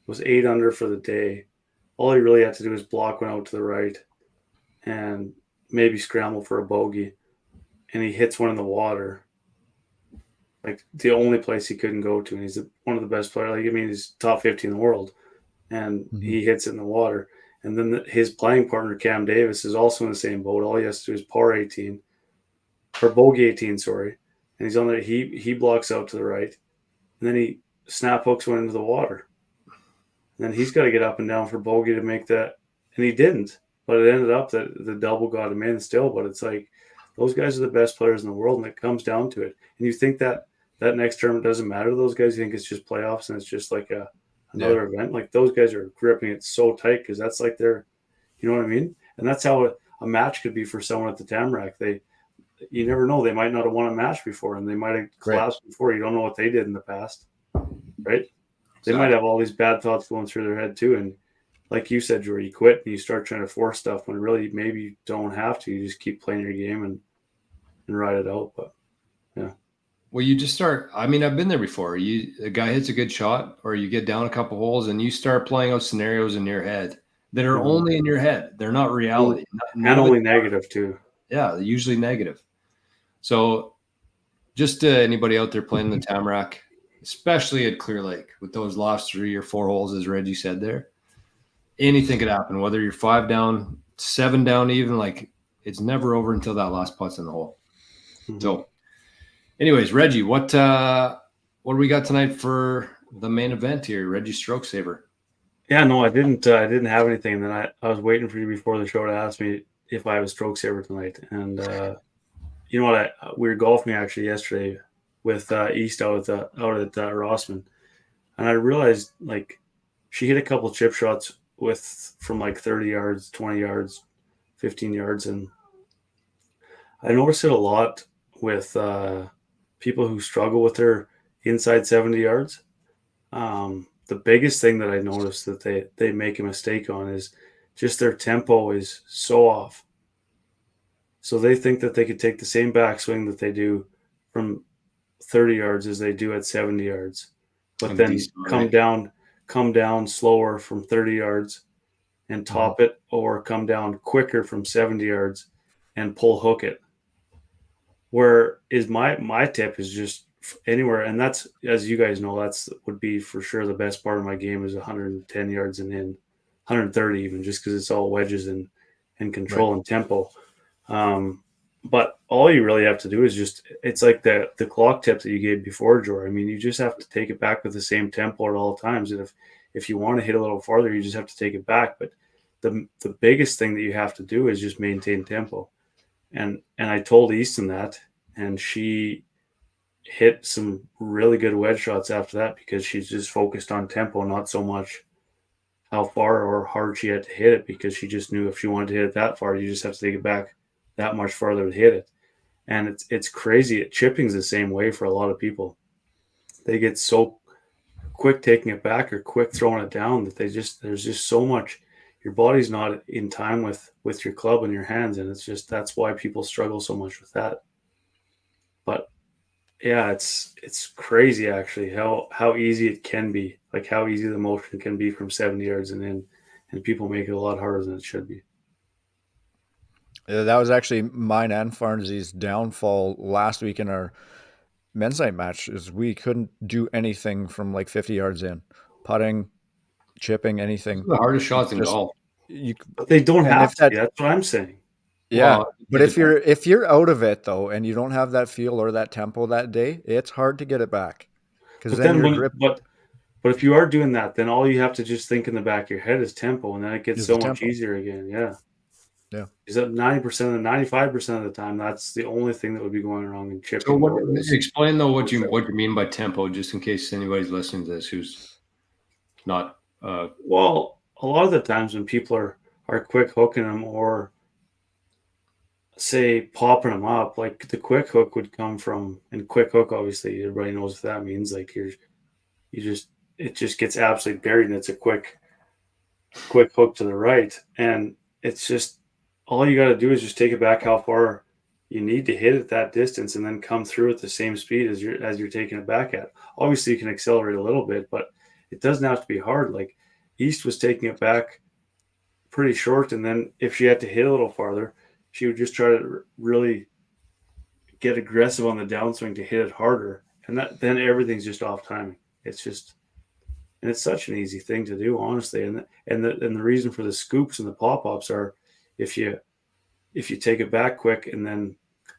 was 8 under for the day. All he really had to do was block one out to the right, and maybe scramble for a bogey, and he hits one in the water. Like the only place he couldn't go to, and he's one of the best players. Like, I mean, he's top 50 in the world, and he hits it in the water. And then his playing partner Cam Davis is also in the same boat. All he has to do is par 18, or bogey 18, sorry. And he's on there. He blocks out to the right, and then he snap hooks one into the water. And then he's got to get up and down for bogey to make that, and he didn't. But it ended up that the double got him in still. But it's like those guys are the best players in the world, and it comes down to it. And you think that next tournament doesn't matter to those guys. You think it's just playoffs and it's just like another event. Like those guys are gripping it so tight because that's like their, you know what I mean? And that's how a match could be for someone at the Tamarack. You never know. They might not have won a match before, and they might have collapsed before. You don't know what they did in the past, right? They might have all these bad thoughts going through their head too. And like you said, Jory, you quit and you start trying to force stuff when really maybe you don't have to. You just keep playing your game and ride it out. But yeah. Well, you just start. I mean, I've been there before. A guy hits a good shot, or you get down a couple holes, and you start playing out scenarios in your head that are only in your head. They're not reality. And only negative too. Yeah, usually negative. So, just anybody out there playing the Tamarack, especially at Clear Lake, with those last 3 or 4 holes, as Reggie said there, anything could happen. Whether you're 5 down, 7 down, even like it's never over until that last putt's in the hole. So. Anyways, Reggie, what do we got tonight for the main event here? Reggie's Stroke Saver. Yeah, no, I didn't have anything. And then I was waiting for you before the show to ask me if I have a stroke saver tonight. And you know what? We were golfing actually yesterday with East out at Rossman, and I realized like she hit a couple chip shots from like 30 yards, 20 yards, 15 yards, and I noticed it a lot with people who struggle with their inside 70 yards. The biggest thing that I noticed that they make a mistake on is just their tempo is so off. So they think that they could take the same backswing that they do from 30 yards as they do at 70 yards, but then come down slower from 30 yards and top it, or come down quicker from 70 yards and pull hook it. Where is my tip is just anywhere. And that's, as you guys know, that's would be for sure the best part of my game is 110 yards and in, 130 even, just because it's all wedges and control and tempo. But all you really have to do is just, it's like the clock tip that you gave before, Jor. I mean, you just have to take it back with the same tempo at all times. And if you want to hit a little farther, you just have to take it back. But the biggest thing that you have to do is just maintain tempo. And I told Easton that, and she hit some really good wedge shots after that because she's just focused on tempo, not so much how far or hard she had to hit it, because she just knew if she wanted to hit it that far, you just have to take it back that much farther to hit it. And it's crazy. Chipping's the same way for a lot of people. They get so quick taking it back or quick throwing it down that there's just so much. Your body's not in time with your club in your hands, and that's why people struggle so much with that. But yeah, it's crazy actually how easy it can be, like how easy the motion can be from 70 yards and in, and people make it a lot harder than it should be. That was actually mine and Farnsy's downfall last week in our men's night match, is we couldn't do anything from like 50 yards in, putting, chipping, anything. The hardest shots in golf. But they don't have to. That's what I'm saying. Yeah, but if you're out of it though, and you don't have that feel or that tempo that day, it's hard to get it back. Because then your grip. But if you are doing that, then all you have to just think in the back of your head is tempo, and then it gets so much easier again. Yeah. Yeah. Is that 90% and 95% of the time, that's the only thing that would be going wrong in chipping. So explain though what you mean by tempo, just in case anybody's listening to this who's not. Well, a lot of the times when people are quick hooking them or say popping them up, like the quick hook would come from, and quick hook, obviously everybody knows what that means. Like it just gets absolutely buried, and it's a quick hook to the right, and it's just all you got to do is just take it back how far you need to hit it that distance, and then come through at the same speed as you're taking it back at. Obviously, you can accelerate a little bit, but it doesn't have to be hard. Like East was taking it back pretty short, and then if she had to hit a little farther, she would just try to really get aggressive on the downswing to hit it harder, and then everything's just off timing. It's just, and it's such an easy thing to do, honestly. And the reason for the scoops and the pop-ups are if you take it back quick and then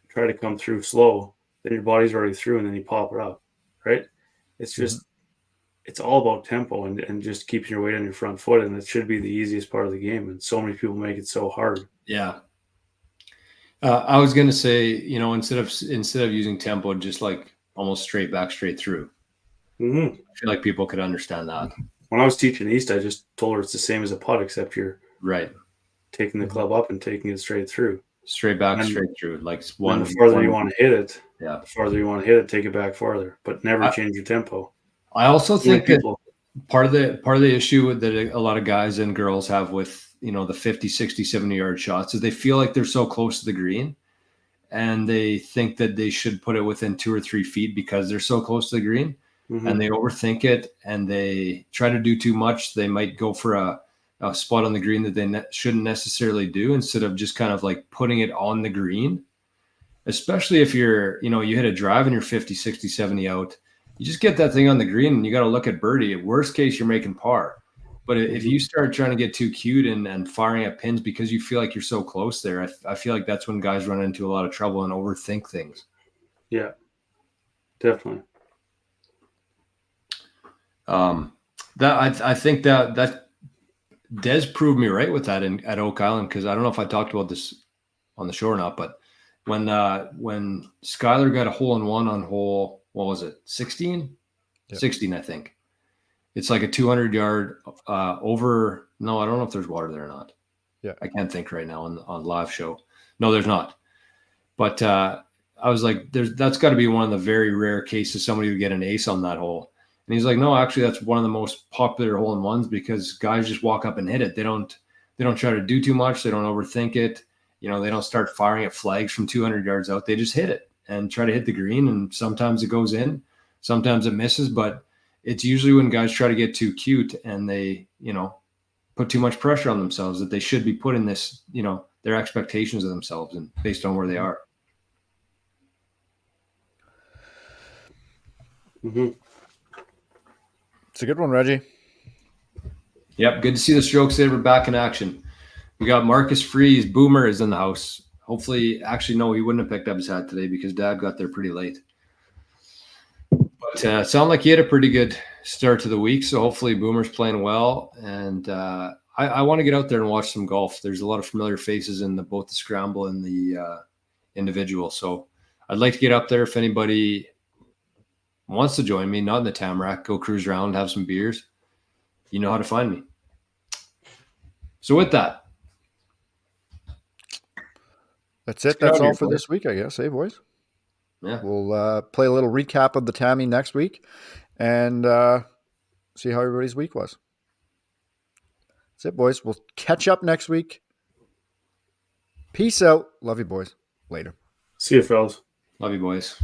try to come through slow, then your body's already through, and then you pop it up, right? It's just it's all about tempo and just keeping your weight on your front foot, and it should be the easiest part of the game, and so many people make it so hard. Yeah. I was going to say, instead of using tempo, just like almost straight back, straight through. Mm-hmm. I feel like people could understand that. When I was teaching East, I just told her it's the same as a putt, except you're taking the club up and taking it straight through. Straight back, straight through. Like the farther you want to hit it, the farther you want to hit it, take it back farther, but never change your tempo. I also think that part of the issue that a lot of guys and girls have with the 50, 60, 70 yard shots is they feel like they're so close to the green, and they think that they should put it within 2 or 3 feet because they're so close to the green, and they overthink it, and they try to do too much. They might go for a spot on the green that they shouldn't necessarily do, instead of just kind of like putting it on the green, especially if you're, you hit a drive and you're 50, 60, 70 out. You just get that thing on the green and you got to look at birdie. At worst case, you're making par. But if you start trying to get too cute and firing at pins because you feel like you're so close there, I feel like that's when guys run into a lot of trouble and overthink things. Yeah, definitely. I think that Des proved me right with that at Oak Island, because I don't know if I talked about this on the show or not, but when Skylar got a hole-in-one on hole, what was it, 16? Yep. 16, I think. It's like a 200-yard over. No, I don't know if there's water there or not. Yeah, I can't think right now on live show. No, there's not. But I was like, that's got to be one of the very rare cases somebody would get an ace on that hole. And he's like, no, actually, that's one of the most popular hole-in-ones because guys just walk up and hit it. They don't try to do too much. They don't overthink it. They don't start firing at flags from 200 yards out. They just hit it and try to hit the green. And sometimes it goes in, sometimes it misses. But it's usually when guys try to get too cute and they, put too much pressure on themselves that they should be putting this, their expectations of themselves and based on where they are. Mm-hmm. It's a good one, Reggie. Yep, good to see the Stroke Saver back in action. We got Marcus Freeze. Boomer is in the house. Hopefully, actually, no, he wouldn't have picked up his hat today because Dad got there pretty late. But sound like he had a pretty good start to the week. So hopefully Boomer's playing well. And I want to get out there and watch some golf. There's a lot of familiar faces in both the scramble and the individual. So I'd like to get up there if anybody wants to join me, not in the Tamarack, go cruise around, have some beers. You know how to find me. So with that. That's it. That's all for this week, I guess. Hey, boys? Yeah. We'll play a little recap of the Tammy next week and see how everybody's week was. That's it, boys. We'll catch up next week. Peace out. Love you, boys. Later. See you, fellas. Love you, boys.